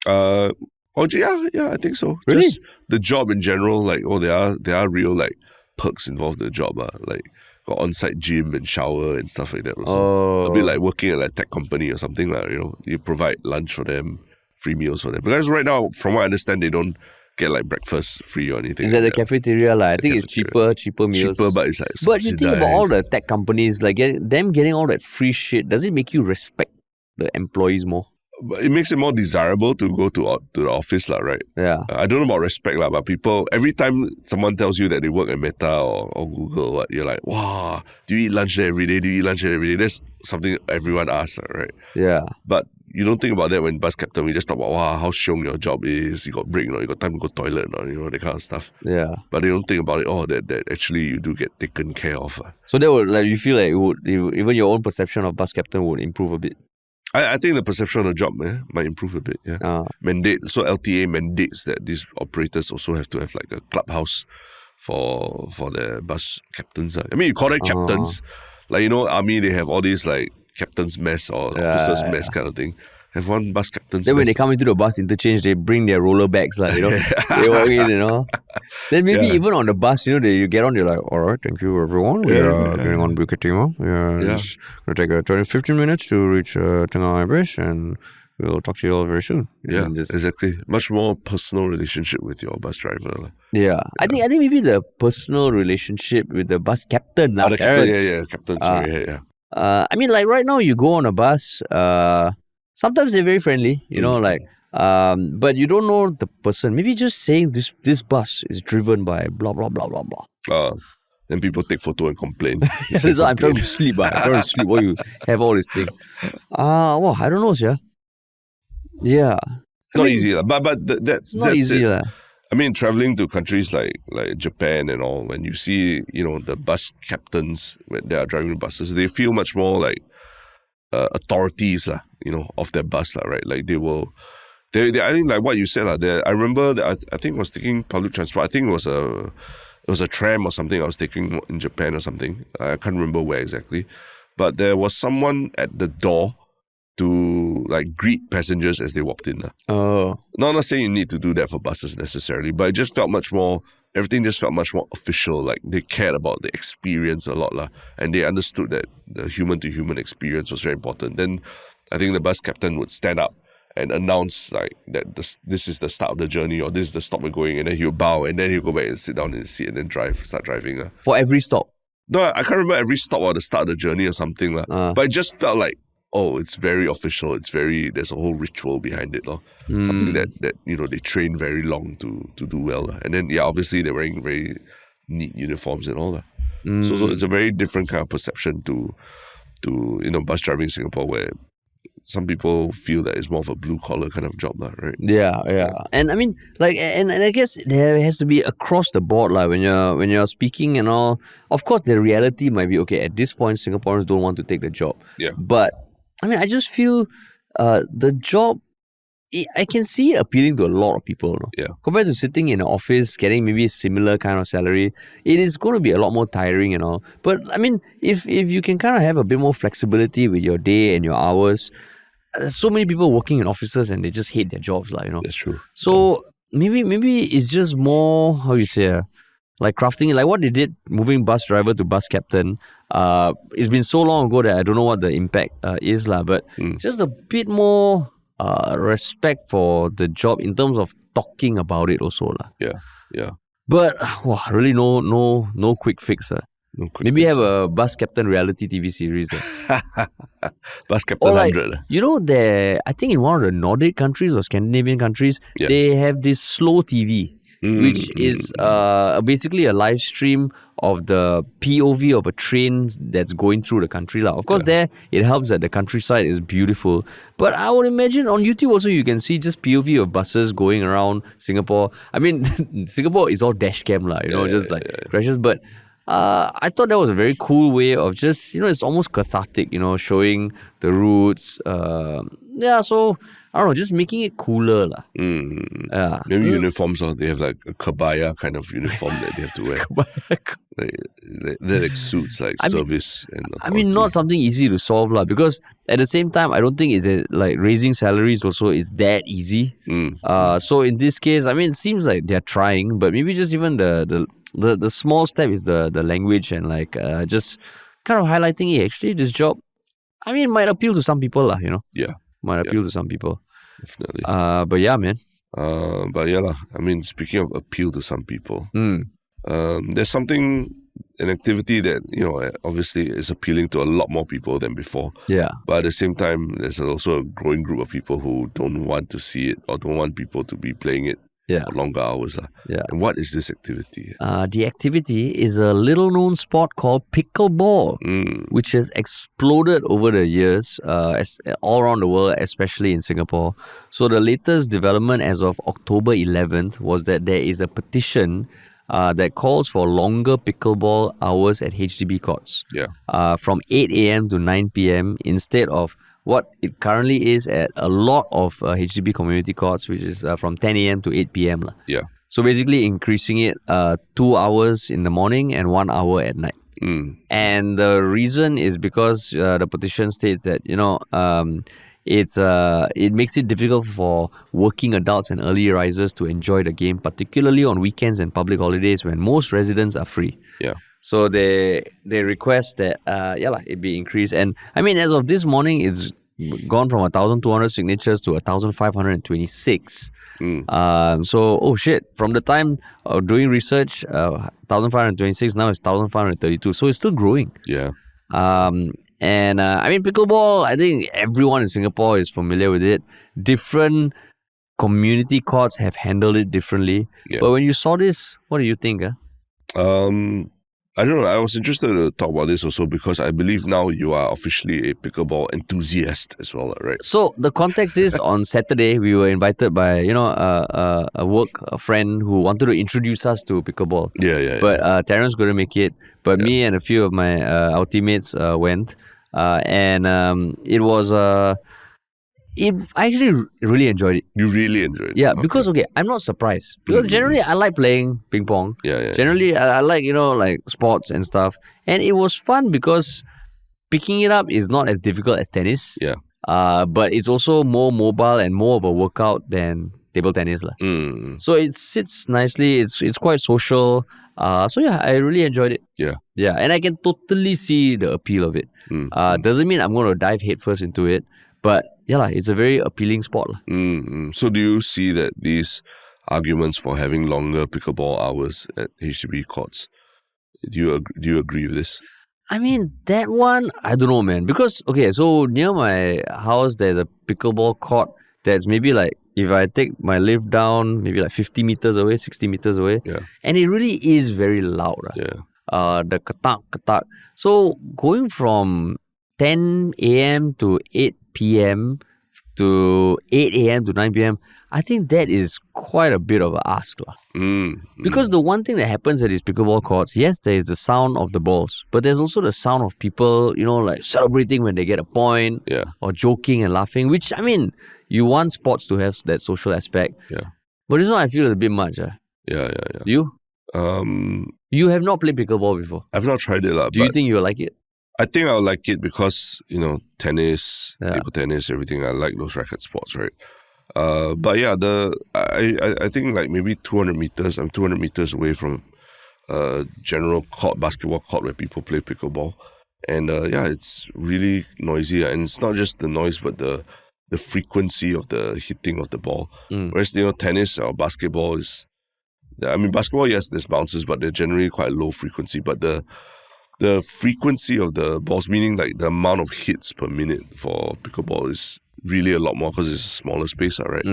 Yeah, I think so. Really? Just the job in general, like, there are real like perks involved in the job, like got on-site gym and shower and stuff like that also. A bit like working at a tech company or something, like, you provide lunch for them, free meals for them. Because right now, from what I understand, they don't get like breakfast free or anything. Is that the cafeteria? I think it's cheaper meals. Cheaper, but it's like But you think about all the tech companies, like them getting all that free shit, does it make you respect the employees more? But it makes it more desirable to go to the office, right? Yeah. I don't know about respect, but people, every time someone tells you that they work at Meta or Google, you're like, wow, do you eat lunch there every day? That's something everyone asks, right? Yeah. But you don't think about that when bus captain. We just talk about, wow, how shiong your job is. You got break, you got time to go toilet, that kind of stuff. Yeah. But they don't think about it. That actually you do get taken care of. So that would, like, you feel like it would, even your own perception of bus captain would improve a bit. I think the perception of the job might improve a bit. Yeah. Mandate. So LTA mandates that these operators also have to have like a clubhouse for the bus captains. I mean, you call it captains. Like, army, they have all these like captain's mess or officers' mess kind of thing. Have one bus captain's Then mess. when they come into the bus interchange, they bring their roller bags, They walk in, Then maybe even on the bus, you get on, you're like, all right, thank you everyone. We are getting on Bukit Timah. It's going to take 15 minutes to reach Tengah Bridge, and we'll talk to you all very soon. Yeah, exactly. Much more personal relationship with your bus driver. Yeah. I think maybe the personal relationship with the bus captain. The captain, captain, sorry. Yeah. I mean, like right now, you go on a bus, sometimes they're very friendly, but you don't know the person. Maybe just saying this bus is driven by blah, blah, blah, blah, blah. Then people take photo and complain. So I'm trying to sleep. While you have all this thing. Well, I don't know, sir. Yeah. Not easy. But that's not easy. I mean, traveling to countries like Japan and all, when you see, the bus captains when they are driving buses, they feel much more like authorities, of their bus, right? Like they I think like what you said, I remember that I think I was taking public transport. I think it was a tram or something I was taking in Japan or something. I can't remember where exactly. But there was someone at the door to like greet passengers as they walked in. Oh. Not saying you need to do that for buses necessarily, but it just felt much more everything just felt much more official. Like they cared about the experience a lot, and they understood that the human-to-human experience was very important. Then I think the bus captain would stand up and announce like that this is the start of the journey, or this is the stop we're going, and then he'll bow, and then he'll go back and sit down in his seat and then start driving. For every stop? No, I can't remember every stop or the start of the journey or something. But it just felt like, oh, it's very official. There's a whole ritual behind it. Something that they train very long to do well. And then, obviously they're wearing very neat uniforms and all that. So it's a very different kind of perception to bus driving in Singapore, where some people feel that it's more of a blue-collar kind of job, right? Yeah. And I mean, like, and I guess there has to be across the board, like, when you're speaking and all. Of course, the reality might be, okay, at this point, Singaporeans don't want to take the job. Yeah. But, I mean, I just feel the job, I can see it appealing to a lot of people. No? Yeah. Compared to sitting in an office, getting maybe a similar kind of salary, it is going to be a lot more tiring and all. But, I mean, if you can kind of have a bit more flexibility with your day and your hours, there's so many people working in offices and they just hate their jobs, That's true. So maybe it's just more, how you say, like crafting it, like what they did, moving bus driver to bus captain. It's been so long ago that I don't know what the impact is, but just a bit more respect for the job in terms of talking about it also. Yeah. But really no quick fix. Maybe have a bus captain reality TV series. Bus Captain 100. I think in one of the Nordic countries or Scandinavian countries, they have this slow TV, which is basically a live stream of the POV of a train that's going through the country. Of course, there it helps that the countryside is beautiful. But I would imagine on YouTube also you can see just POV of buses going around Singapore. I mean, Singapore is all dash cam, crashes. But I thought that was a very cool way of just, it's almost cathartic, showing the routes. So, I don't know, just making it cooler. Maybe uniforms, they have like a 𝗂𝗍𝗧 kind of uniform that they have to wear. They're like suits, like service and authority. I mean, not something easy to solve, because at the same time, I don't think it's like raising salaries also is that easy. So in this case, I mean, it seems like they're trying, but maybe just even the small step is the language and just kind of highlighting it. Actually, this job, I mean, might appeal to some people, Yeah. Might appeal to some people. Definitely. But yeah, man. I mean, speaking of appeal to some people, there's an activity that, obviously is appealing to a lot more people than before. Yeah. But at the same time, there's also a growing group of people who don't want to see it or don't want people to be playing it for longer hours. Yeah. And what is this activity? The activity is a little-known sport called pickleball, which has exploded over the years all around the world, especially in Singapore. So the latest development as of October 11th was that there is a petition that calls for longer pickleball hours at HDB courts. From 8 a.m. to 9 p.m. instead of what it currently is at a lot of HDB community courts, which is from 10 a.m. to 8 p.m. So basically increasing it 2 hours in the morning and 1 hour at night. And the reason is because the petition states that, it makes it difficult for working adults and early risers to enjoy the game, particularly on weekends and public holidays when most residents are free. So they request that it be increased. And I mean, as of this morning, it's gone from 1,200 signatures to 1,526. From the time of doing research, 1,526, now it's 1,532. So it's still growing. I mean, pickleball, I think everyone in Singapore is familiar with it. Different community courts have handled it differently. But when you saw this, what do you think? I don't know. I was interested to talk about this also because I believe now you are officially a pickleball enthusiast as well, right? So the context is on Saturday, we were invited by, a friend who wanted to introduce us to pickleball. But Terrence couldn't make it. But me and a few of our teammates went. It was... I actually really enjoyed it. You really enjoyed it? Yeah, because, I'm not surprised. Because generally, I like playing ping pong. Generally, I like, sports and stuff. And it was fun because picking it up is not as difficult as tennis. But it's also more mobile and more of a workout than table tennis. Mm. So it sits nicely. It's quite social. So yeah, I really enjoyed it. Yeah. Yeah, and I can totally see the appeal of it. Doesn't mean I'm going to dive headfirst into it, but yeah, it's a very appealing sport. So do you see that these arguments for having longer pickleball hours at HDB courts, do you agree with this? I mean, that one, I don't know, man. Because, okay, so near my house, there's a pickleball court that's maybe like, if I take my lift down, maybe like 50 meters away, 60 meters away. Yeah. And it really is very loud. Yeah. The katak. So going from 10 a.m. to 8 p.m. to 8 a.m. to 9 p.m., I think that is quite a bit of an ask. Because the one thing that happens at these pickleball courts, yes, there is the sound of the balls, but there's also the sound of people, like celebrating when they get a point, or joking and laughing, which, I mean, you want sports to have that social aspect. Yeah. But this one I feel is a bit much. Yeah. You? You have not played pickleball before. I've not tried it. Do you think you will like it? I think I'll like it because, tennis, table tennis, everything. I like those racket sports, right? But yeah, I think like maybe 200 meters. I'm 200 meters away from general court, basketball court where people play pickleball. And it's really noisy. And it's not just the noise, but the frequency of the hitting of the ball. Whereas, tennis or basketball is... I mean, basketball, yes, there's bounces, but they're generally quite low frequency. But the frequency of the balls, meaning like the amount of hits per minute for pickleball is really a lot more because it's a smaller space, right?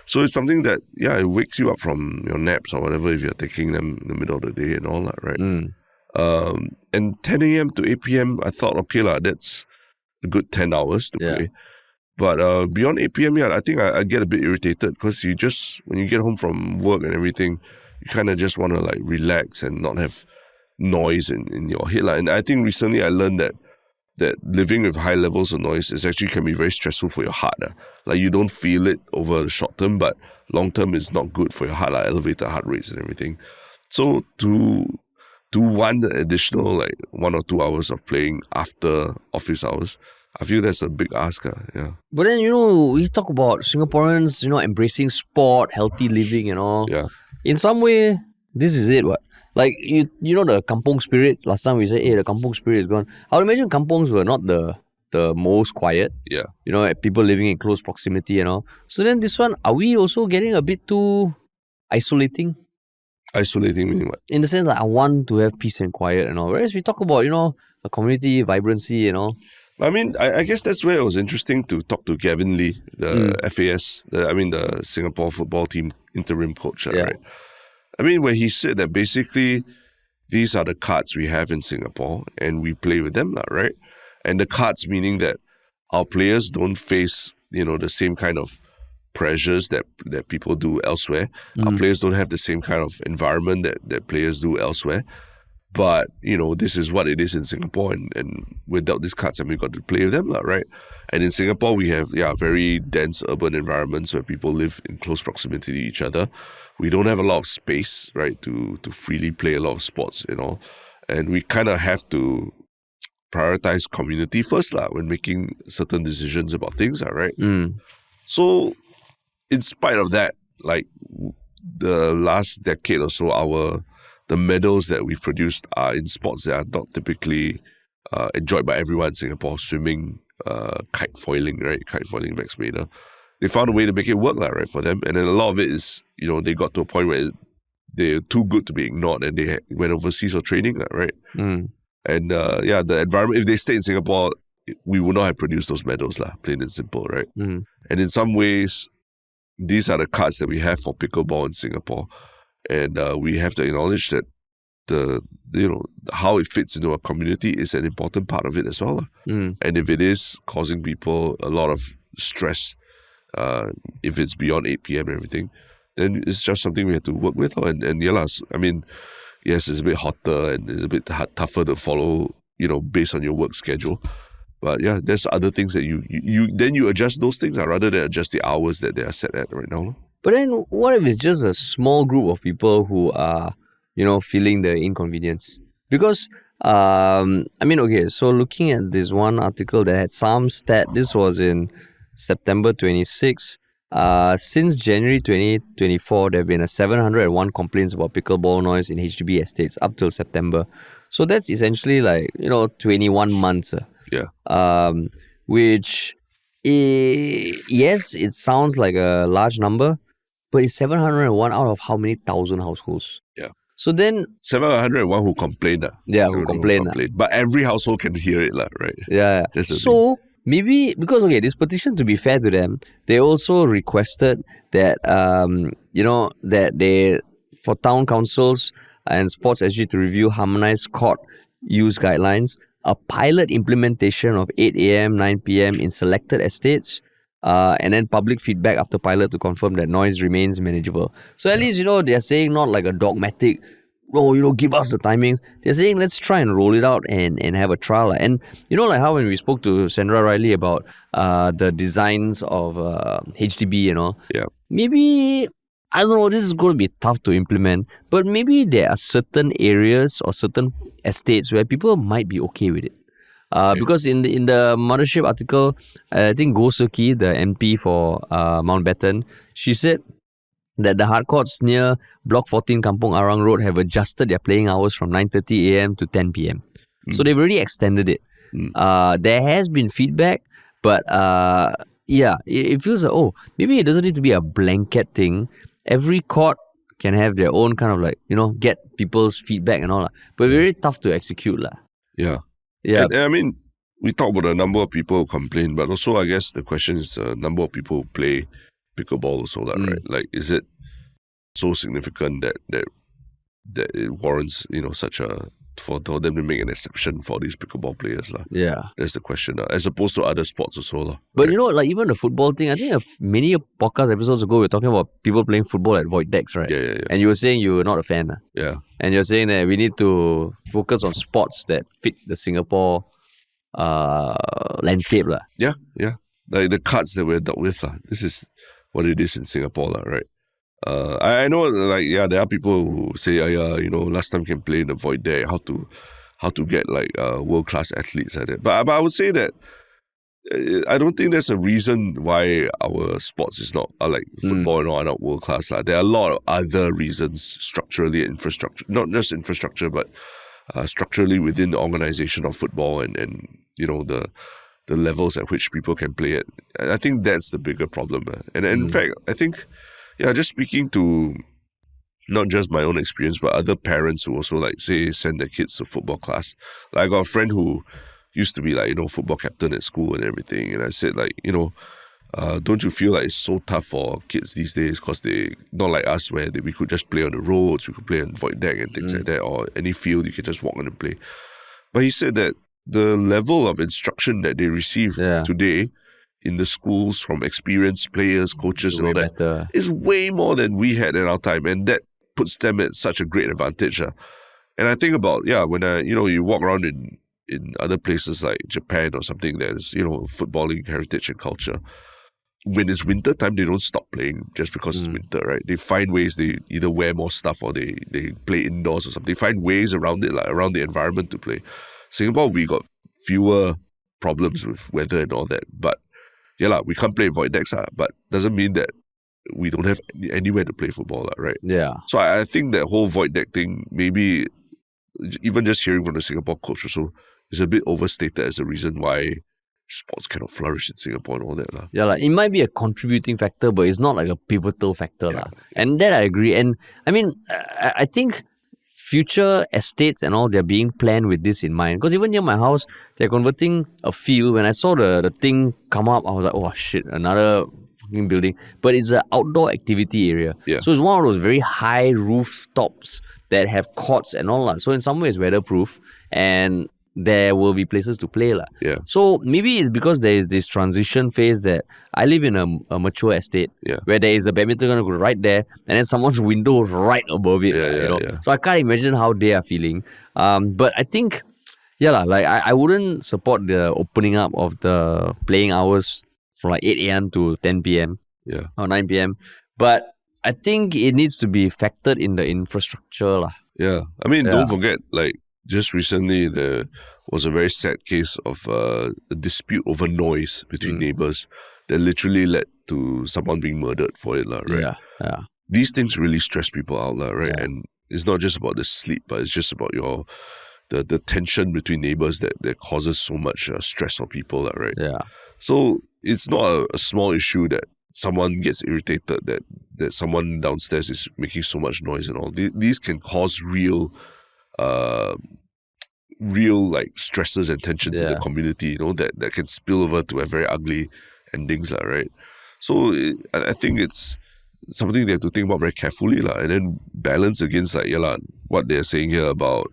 So it's something that, it wakes you up from your naps or whatever if you're taking them in the middle of the day and all that, right? And 10 a.m. to 8 p.m., I thought, okay, that's a good 10 hours to play. But beyond 8 p.m., I think I get a bit irritated because when you get home from work and everything, you kind of just want to like relax and not have noise in your head. And I think recently I learned that living with high levels of noise can be very stressful for your heart. Like you don't feel it over the short term, but long term is not good for your heart, like elevated heart rates and everything. So to want the additional like 1 or 2 hours of playing after office hours, I feel that's a big ask. But then, we talk about Singaporeans, embracing sport, healthy living and all. Yeah. In some way, this is it, what? Like, the kampong spirit. Last time we said, the kampong spirit is gone. I would imagine kampongs were not the most quiet. Yeah. People living in close proximity and all. So then this one, are we also getting a bit too isolating? Isolating meaning what? In the sense that I want to have peace and quiet and all. Whereas we talk about, a community, vibrancy and all. I mean, I guess that's where it was interesting to talk to 𝗬𝗲, the FAS, the Singapore football team interim coach, right? I mean, where he said that basically these are the cards we have in Singapore and we play with them, right? And the cards meaning that our players don't face, the same kind of pressures that people do elsewhere. Our players don't have the same kind of environment that players do elsewhere. But, this is what it is in Singapore. And without these cards, we've got to play with them, right? And in Singapore, we have, very dense urban environments where people live in close proximity to each other. We don't have a lot of space, right, to freely play a lot of sports, And we kind of have to prioritize community first, when making certain decisions about things, right? So, in spite of that, like, the last decade or so, the medals that we've produced are in sports that are not typically enjoyed by everyone in Singapore. Swimming, kite foiling, right? Kite foiling, 𝗪𝗲. They found a way to make it work, right, for them. And then a lot of it is, they got to a point where they're too good to be ignored and they went overseas for training, right? And the environment, if they stayed in Singapore, we would not have produced those medals, plain and simple, right? And in some ways, these are the cards that we have for pickleball in Singapore. And we have to acknowledge that how it fits into a community is an important part of it as well. And if it is causing people a lot of stress, if it's beyond 8 p.m. and everything, then it's just something we have to work with. And I mean, yes, it's a bit hotter and it's a bit tougher to follow, based on your work schedule. But yeah, there's other things that you adjust those things rather than adjust the hours that they are set at right now. But then what if it's just a small group of people who are, feeling the inconvenience? Because, so looking at this one article that had some stat, this was in September 26, Since January 2024, there have been 701 complaints about pickleball noise in HDB estates up till September. So that's essentially 21 months. Yeah. Which, yes, it sounds like a large number, but it's 701 out of how many thousand households? Yeah. So then... 701 who complained. Yeah, who complained. But every household can hear it, right? Yeah. So... maybe because this petition, to be fair to them, they also requested that that they, for town councils and Sports SG to review harmonized court use guidelines, a pilot implementation of 8 a.m., 9 p.m. in selected estates, and then public feedback after pilot to confirm that noise remains manageable. So at least they're saying not like a dogmatic, give us the timings. They're saying let's try and roll it out and have a trial. And like how when we spoke to Sandra Riley about the designs of HDB and all. Yeah. Maybe, I don't know, this is going to be tough to implement, but maybe there are certain areas or certain estates where people might be okay with it. Because in the Mothership article, I think 𝗂𝗍𝗂𝗍𝗶, the MP for Mountbatten, she said that the hard courts near Block 14 Kampong Arang Road have adjusted their playing hours from 9:30 a.m. to 10 p.m. So they've already extended it. There has been feedback, but it feels like, maybe it doesn't need to be a blanket thing. Every court can have their own kind of get people's feedback and all. But very tough to execute. Yeah. Yeah. And, I mean, we talk about the number of people who complain, but also I guess the question is the number of people who play pickleball also, right? Like, is it so significant that it warrants, such a, for them to make an exception for these pickleball players? Yeah. That's the question, as opposed to other sports also. But even the football thing, I think many podcast episodes ago, we were talking about people playing football at void decks, right? Yeah. And you were saying you were not a fan. Yeah. And you're saying that we need to focus on sports that fit the Singapore landscape. Yeah. Like the cards that we're dealt with. This is what it is in Singapore, right? I know, there are people who say, last time can play in the void deck, how to get world-class athletes like that. But I would say that I don't think there's a reason why our sports is not football and all are not world-class. There are a lot of other reasons structurally, infrastructure, not just infrastructure, but structurally within the organization of football and the levels at which people can play it. I think that's the bigger problem. And in fact, I think, just speaking to not just my own experience, but other parents who also send their kids to football class. I got a friend who used to be football captain at school and everything. And I said don't you feel like it's so tough for kids these days because they, not like us where we could just play on the roads, we could play on void deck and things like that, or any field you could just walk on and play. But he said that the level of instruction that they receive today in the schools from experienced players, coaches and all that is way more than we had in our time. And that puts them at such a great advantage. And I think about, when you walk around in other places like Japan or something that is, footballing heritage and culture. When it's winter time, they don't stop playing just because it's winter, right? They find ways, they either wear more stuff or they play indoors or something. They find ways around it, around the environment to play. Singapore, we got fewer problems with weather and all that. But we can't play void decks, but doesn't mean that we don't have anywhere to play football, right? Yeah. So I think that whole void deck thing, maybe even just hearing from the Singapore coach also, is a bit overstated as a reason why sports cannot flourish in Singapore and all that. Yeah, it might be a contributing factor, but it's not a pivotal factor. And that I agree. And I mean, I think future estates and all, they're being planned with this in mind. Because even near my house, they're converting a field. When I saw the thing come up, I was like, oh shit, another fucking building. But it's an outdoor activity area. Yeah. So it's one of those very high rooftops that have courts and all that. So in some ways, weatherproof. And there will be places to play. Yeah. So maybe it's because there is this transition phase that I live in a mature estate where there is a badminton court right there and then someone's window right above it. So I can't imagine how they are feeling. But I think, I wouldn't support the opening up of the playing hours from 8 a.m. to 10 p.m. Or 9 p.m. But I think it needs to be factored in the infrastructure. Yeah. I mean, don't forget, just recently, there was a very sad case of a dispute over noise between neighbors that literally led to someone being murdered for it, right? Yeah. These things really stress people out, right? Yeah. And it's not just about the sleep, but it's just about the tension between neighbors that causes so much stress on people, right? Yeah. So it's not a small issue that someone gets irritated that someone downstairs is making so much noise and all. These can cause real like stresses and tensions in the community, that can spill over to a very ugly endings, right? So I think it's something they have to think about very carefully, and then balance against what they're saying here about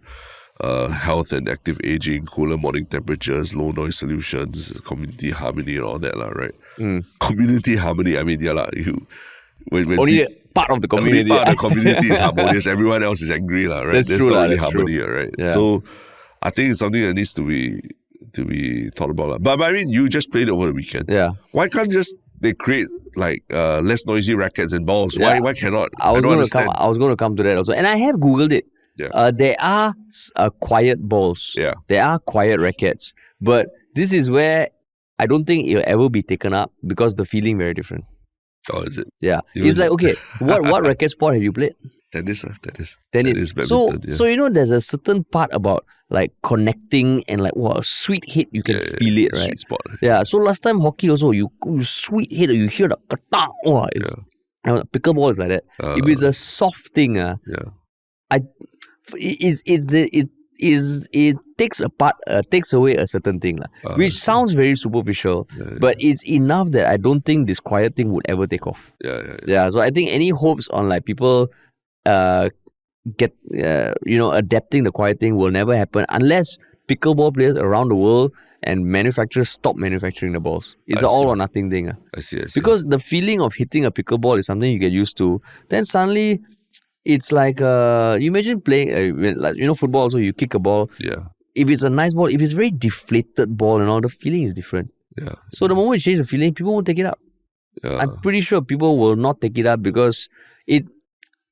health and active aging, cooler morning temperatures, low noise solutions, community harmony and all that, right? Community harmony, I mean, when only part of the community. Only part of the community is harmonious. Everyone else is angry, right? That's There's true, not really that's harmony, true. right? Yeah. So I think it's something that needs to be thought about. But I mean, you just played over the weekend. Yeah. Why can't they create less noisy rackets and balls? Yeah. Why cannot? I was going understand. to come to that also, and I have Googled it. Yeah. There are quiet balls. Yeah. There are quiet rackets, but this is where I don't think it'll ever be taken up because the feeling very different. Oh, is it? Yeah. Even- It's like, okay, what racket sport have you played? Tennis. Tennis. Badminton, yeah. So there's a certain part about like connecting and like a sweet hit, you can feel it, right? Sweet spot. Yeah. So last time hockey also, you sweet hit, you hear the kata. Oh, pickleball is like that. If it's a soft thing, it takes away a certain thing, which sounds very superficial, but it's enough that I don't think this quiet thing would ever take off. Yeah. So I think any hopes on like people adapting the quiet thing will never happen unless pickleball players around the world and manufacturers stop manufacturing the balls. It's an all or nothing thing. I see. Because the feeling of hitting a pickleball is something you get used to. Then suddenly it's like you imagine playing football also, you kick a ball. Yeah. If it's a nice ball, if it's very deflated ball and all, the feeling is different. Yeah. So the moment you change the feeling, people won't take it up. Yeah. I'm pretty sure people will not take it up because if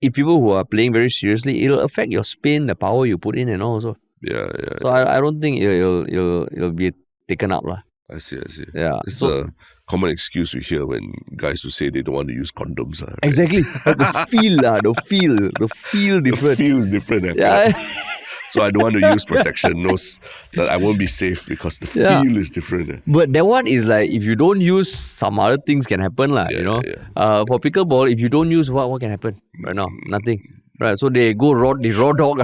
people who are playing very seriously, it'll affect your spin, the power you put in and all also. Yeah. So I don't think it'll be taken up. I see. Yeah. It's the common excuse we hear when guys who say they don't want to use condoms. Right? Exactly. The feel different. The feel is different. Yeah. So I don't want to use protection. That I won't be safe because the feel is different. But that one is like, if you don't use, some other things can happen. Yeah. For pickleball, if you don't use, what can happen? Right now, nothing. Right. So they go raw dog.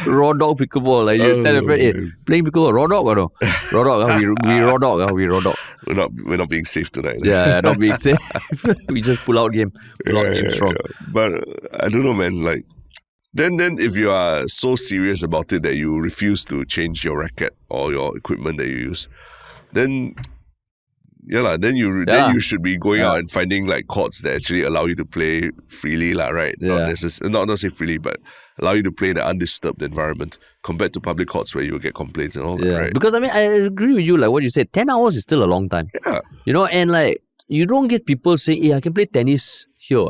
Raw dog pickleball. Like you tell your friend, hey, playing pickleball, raw dog or no? Raw dog, we raw dog. We're not being safe tonight. Yeah, not being safe. We just pull out game strong. Yeah. But I don't know, man. Like then if you are so serious about it that you refuse to change your racket or your equipment that you use, then then you should be going out and finding like courts that actually allow you to play freely, right? Yeah. Not say freely, but allow you to play in an undisturbed environment compared to public courts where you will get complaints and all that, right? Because I mean, I agree with you, like what you said, 10 hours is still a long time. Yeah. And like, you don't get people saying, hey, I can play tennis here.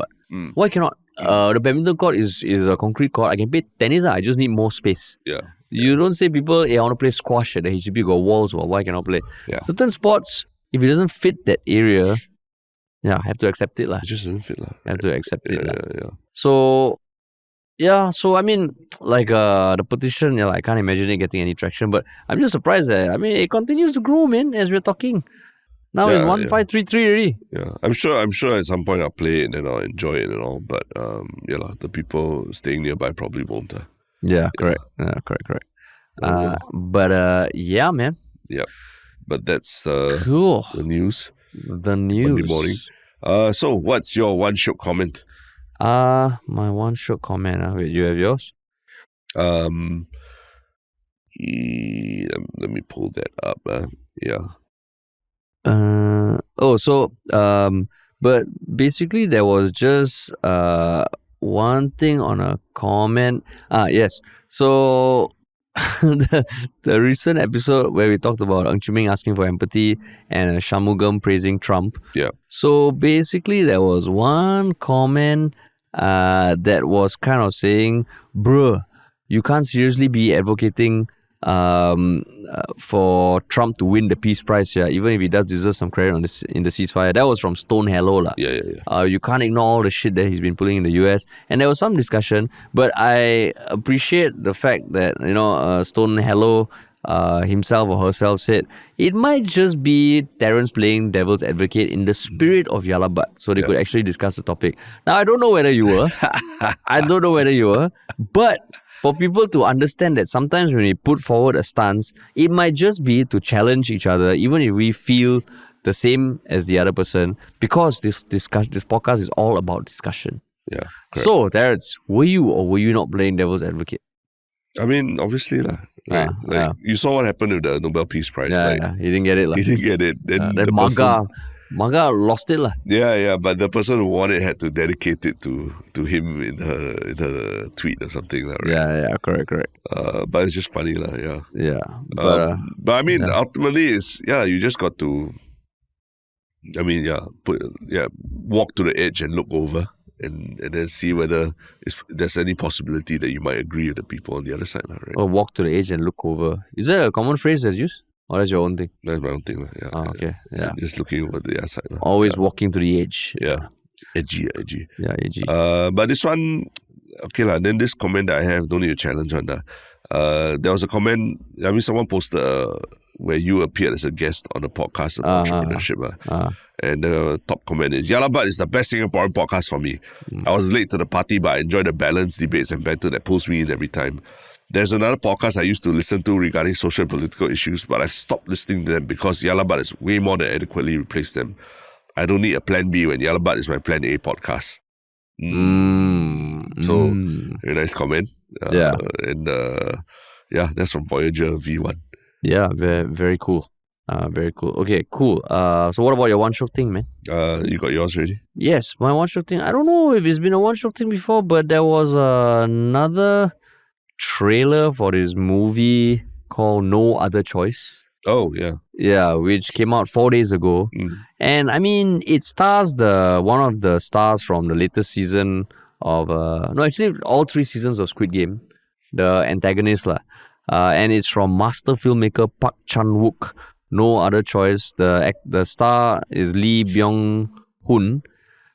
Why cannot? The badminton court is a concrete court. I can play tennis, I just need more space. Yeah. You don't say people, hey, I want to play squash at the HDB, got walls, or why cannot play? Yeah. Certain sports, if it doesn't fit that area, I have to accept it. It just doesn't fit. I have to accept it. Yeah. So I mean, like the petition, I can't imagine it getting any traction, but I'm just surprised that, I mean, it continues to grow, man, as we're talking. Now in 1533 already. Yeah, I'm sure at some point I'll play it and I'll enjoy it and all, but the people staying nearby probably won't. Yeah, correct. Correct. But yeah, man. Yep. But that's cool. The news. The news. Monday morning. So what's your one Shiok comment? My one Shiok comment. Wait, you have yours? Let me pull that up. But basically there was just one thing on a comment. Yes. So the recent episode where we talked about 𝗪𝗻𝗻 asking for empathy and Shanmugam praising Trump. Yeah. So basically there was one comment that was kind of saying, bruh, you can't seriously be advocating for Trump to win the Peace Prize, even if he does deserve some credit on this in the ceasefire. That was from 𝗏𝗏𝗧𝗏. You can't ignore all the shit that he's been pulling in the US. And there was some discussion, but I appreciate the fact that, 𝗏𝗏𝗧𝗏 himself or herself said it might just be Terence playing devil's advocate in the spirit of 𝗪𝗲𝗏, so they could actually discuss the topic. Now, I don't know whether you were. But for people to understand that sometimes when we put forward a stance, it might just be to challenge each other, even if we feel the same as the other person, because this podcast is all about discussion. Yeah. Correct. So, Terence, were you or were you not playing devil's advocate? I mean, obviously, right? You saw what happened with the Nobel Peace Prize. He didn't get it. He didn't get it. Then the 𝗏𝗏𝗏 lost it. Yeah, but the person who won it had to dedicate it to him in her tweet or something. Right? Yeah, correct. But it's just funny. Yeah. But I mean, ultimately, you just got to, walk to the edge and look over. And then see whether there's any possibility that you might agree with the people on the other side. Right? Or walk to the edge and look over. Is that a common phrase that's used? Or that's your own thing? That's my own thing. Yeah. Oh, okay. So just looking over the other side. Always walking to the edge. Yeah. Edgy. Yeah, edgy. But this one, okay lah. Then this comment that I have, don't need to challenge on that. There was a comment, someone posted where you appeared as a guest on a podcast about entrepreneurship. And the top comment is, 𝗪𝗏𝗏 is the best Singaporean podcast for me. I was late to the party, but I enjoyed the balanced debates and banter that pulls me in every time. There's another podcast I used to listen to regarding social and political issues, but I've stopped listening to them because 𝗪𝗏𝗏 is way more than adequately replaced them. I don't need a plan B when 𝗪𝗏𝗏 is my plan A podcast. So, very nice comment. And that's from Voyager V1. Yeah, very, very cool. Very cool. Okay, cool. So what about your One Shiok Thing, man? You got yours ready? Yes, my One Shiok Thing. I don't know if it's been a One Shiok Thing before, but there was another trailer for this movie called No Other Choice. Oh, yeah. Yeah, which came out 4 days ago. And I mean, it stars one of the stars from the latest season of all 3 seasons of Squid Game, the antagonist and it's from master filmmaker Park Chan-wook. No Other Choice. The star is Lee Byung-hun.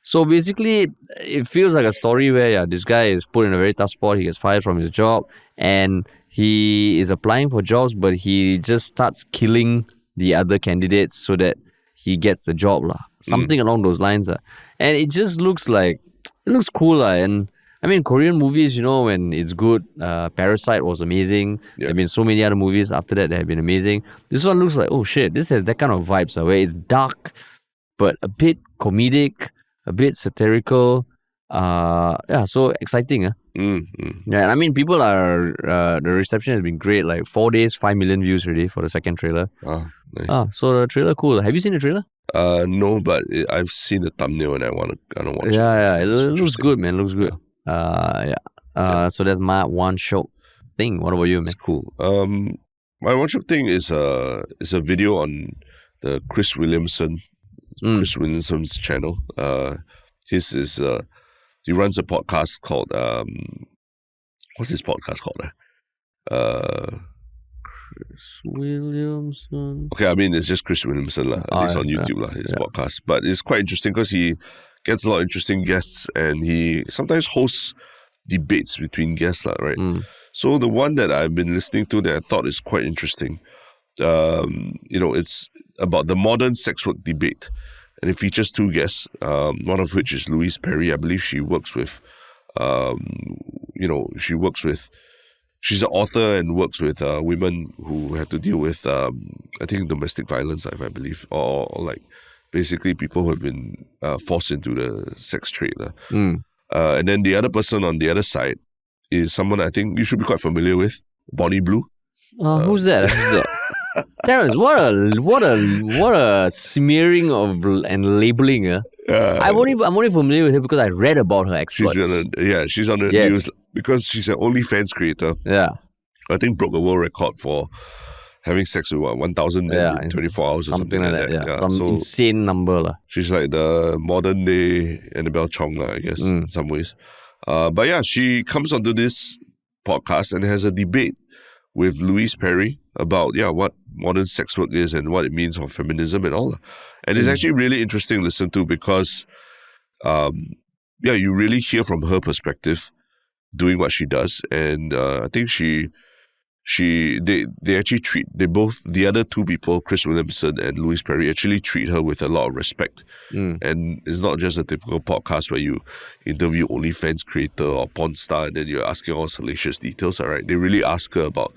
So basically, it feels like a story where this guy is put in a very tough spot. He gets fired from his job and he is applying for jobs, but he just starts killing the other candidates so that he gets the job. Something along those lines. And it just looks cool. And I mean, Korean movies, when it's good, Parasite was amazing. There have been so many other movies after that have been amazing. This one looks like, oh shit, this has that kind of vibes where it's dark, but a bit comedic, a bit satirical. So exciting. Yeah, and I mean, people are, the reception has been great. Like 4 days, 5 million views already for the second trailer. Nice. So the trailer, cool. Have you seen the trailer? No, but I've seen the thumbnail and I want to watch it. Yeah, it looks good, man. Looks good. So that's my One Shiok Thing. What about you, man? That's cool. My One Shiok Thing is a video on the Chris Williamson's channel. He runs a podcast called what's his podcast called? Chris Williamson. Okay, I mean it's just Chris Williamson it's on YouTube his podcast, but it's quite interesting because he gets a lot of interesting guests and he sometimes hosts debates between guests, right? So the one that I've been listening to that I thought is quite interesting, it's about the modern sex work debate, and it features 2 guests, one of which is 𝗬𝗲𝗏 𝗏𝗏. I believe she works with, she's an author and works with women who have to deal with, I think, domestic violence, I believe, or like basically people who have been forced into the sex trade. And then the other person on the other side is someone I think you should be quite familiar with, Bonnie Blue. Who's that? Terence, what a smearing of and labeling. I'm only familiar with her because I read about her exploits. She's on the news because she's an OnlyFans creator. Yeah, I think broke a world record for having sex with 1,024 hours or something like that. Some insane number. She's like the modern day Annabelle Chong, I guess, in some ways. But yeah, she comes onto this podcast and has a debate with 𝗬𝗲𝗵𝗵 about what modern sex work is and what it means for feminism and all. And it's actually really interesting to listen to because you really hear from her perspective doing what she does. And I think they actually treat, the other two people, Chris Williamson and 𝗬𝗲𝗵𝗵, actually treat her with a lot of respect. And it's not just a typical podcast where you interview OnlyFans creator or porn star and then you're asking all salacious details, all right? They really ask her about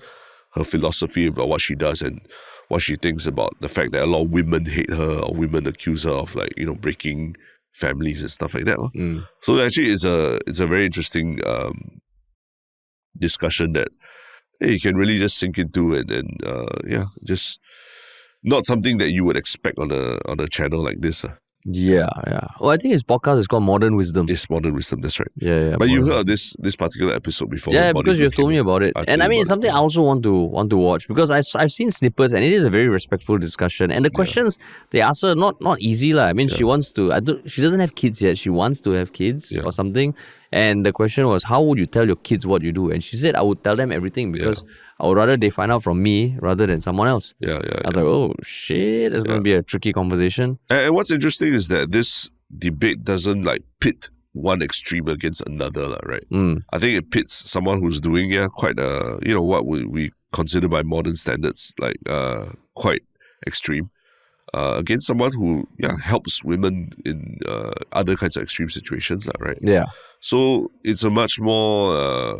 her philosophy, about what she does and what she thinks about the fact that a lot of women hate her or women accuse her of breaking families and stuff like that. So actually it's a very interesting discussion that you can really just sink into and just not something that you would expect on a channel like this. Yeah. Well, I think his podcast is called Modern Wisdom. It's Modern Wisdom, that's right. Yeah. But you've heard of this particular episode before? Yeah, because you've told me about it. And I mean, it's something I also want to watch because I've seen snippets and it is a very respectful discussion. And the questions they ask her, not easy. I mean, she wants to, she doesn't have kids yet. She wants to have kids or something. And the question was, how would you tell your kids what you do? And she said, I would tell them everything because I would rather they find out from me rather than someone else. I was like, oh shit, it's going to be a tricky conversation. And what's interesting is that this debate doesn't pit one extreme against another, right? I think it pits someone who's doing quite what we consider by modern standards quite extreme against someone who helps women in other kinds of extreme situations, right? Yeah. So it's a much more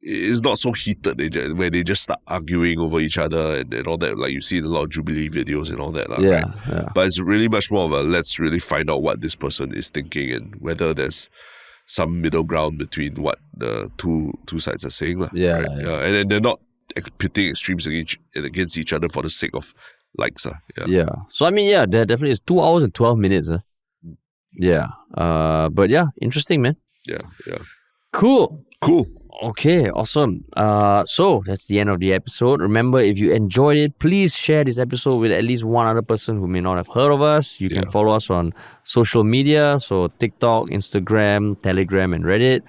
it's not so heated where they just start arguing over each other and all that, like you see in a lot of Jubilee videos and all that, right? But it's really much more of a let's really find out what this person is thinking and whether there's some middle ground between what the two sides are saying. Right? And then they're not pitting extremes against each other for the sake of likes. So I mean, there definitely is 2 hours and 12 minutes. But interesting, man. Cool. Okay, awesome. So that's the end of the episode. Remember, if you enjoyed it, please share this episode with at least one other person who may not have heard of us. You can follow us on social media, so TikTok, Instagram, Telegram, and Reddit.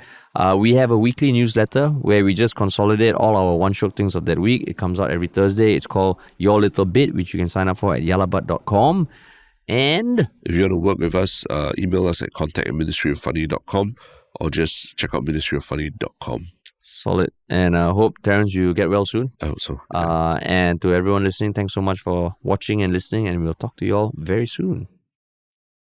We have a weekly newsletter where we just consolidate all our One Shiok Things of that week. It comes out every Thursday. It's called Your Little Bit, which you can sign up for at 𝗪𝗲𝗏.com. And if you want to work with us, email us at contact@ministryoffunny.com or just check out ministryoffunny.com. Solid. And I hope, Terrence, you get well soon. I hope so. And to everyone listening, thanks so much for watching and listening, and we'll talk to you all very soon.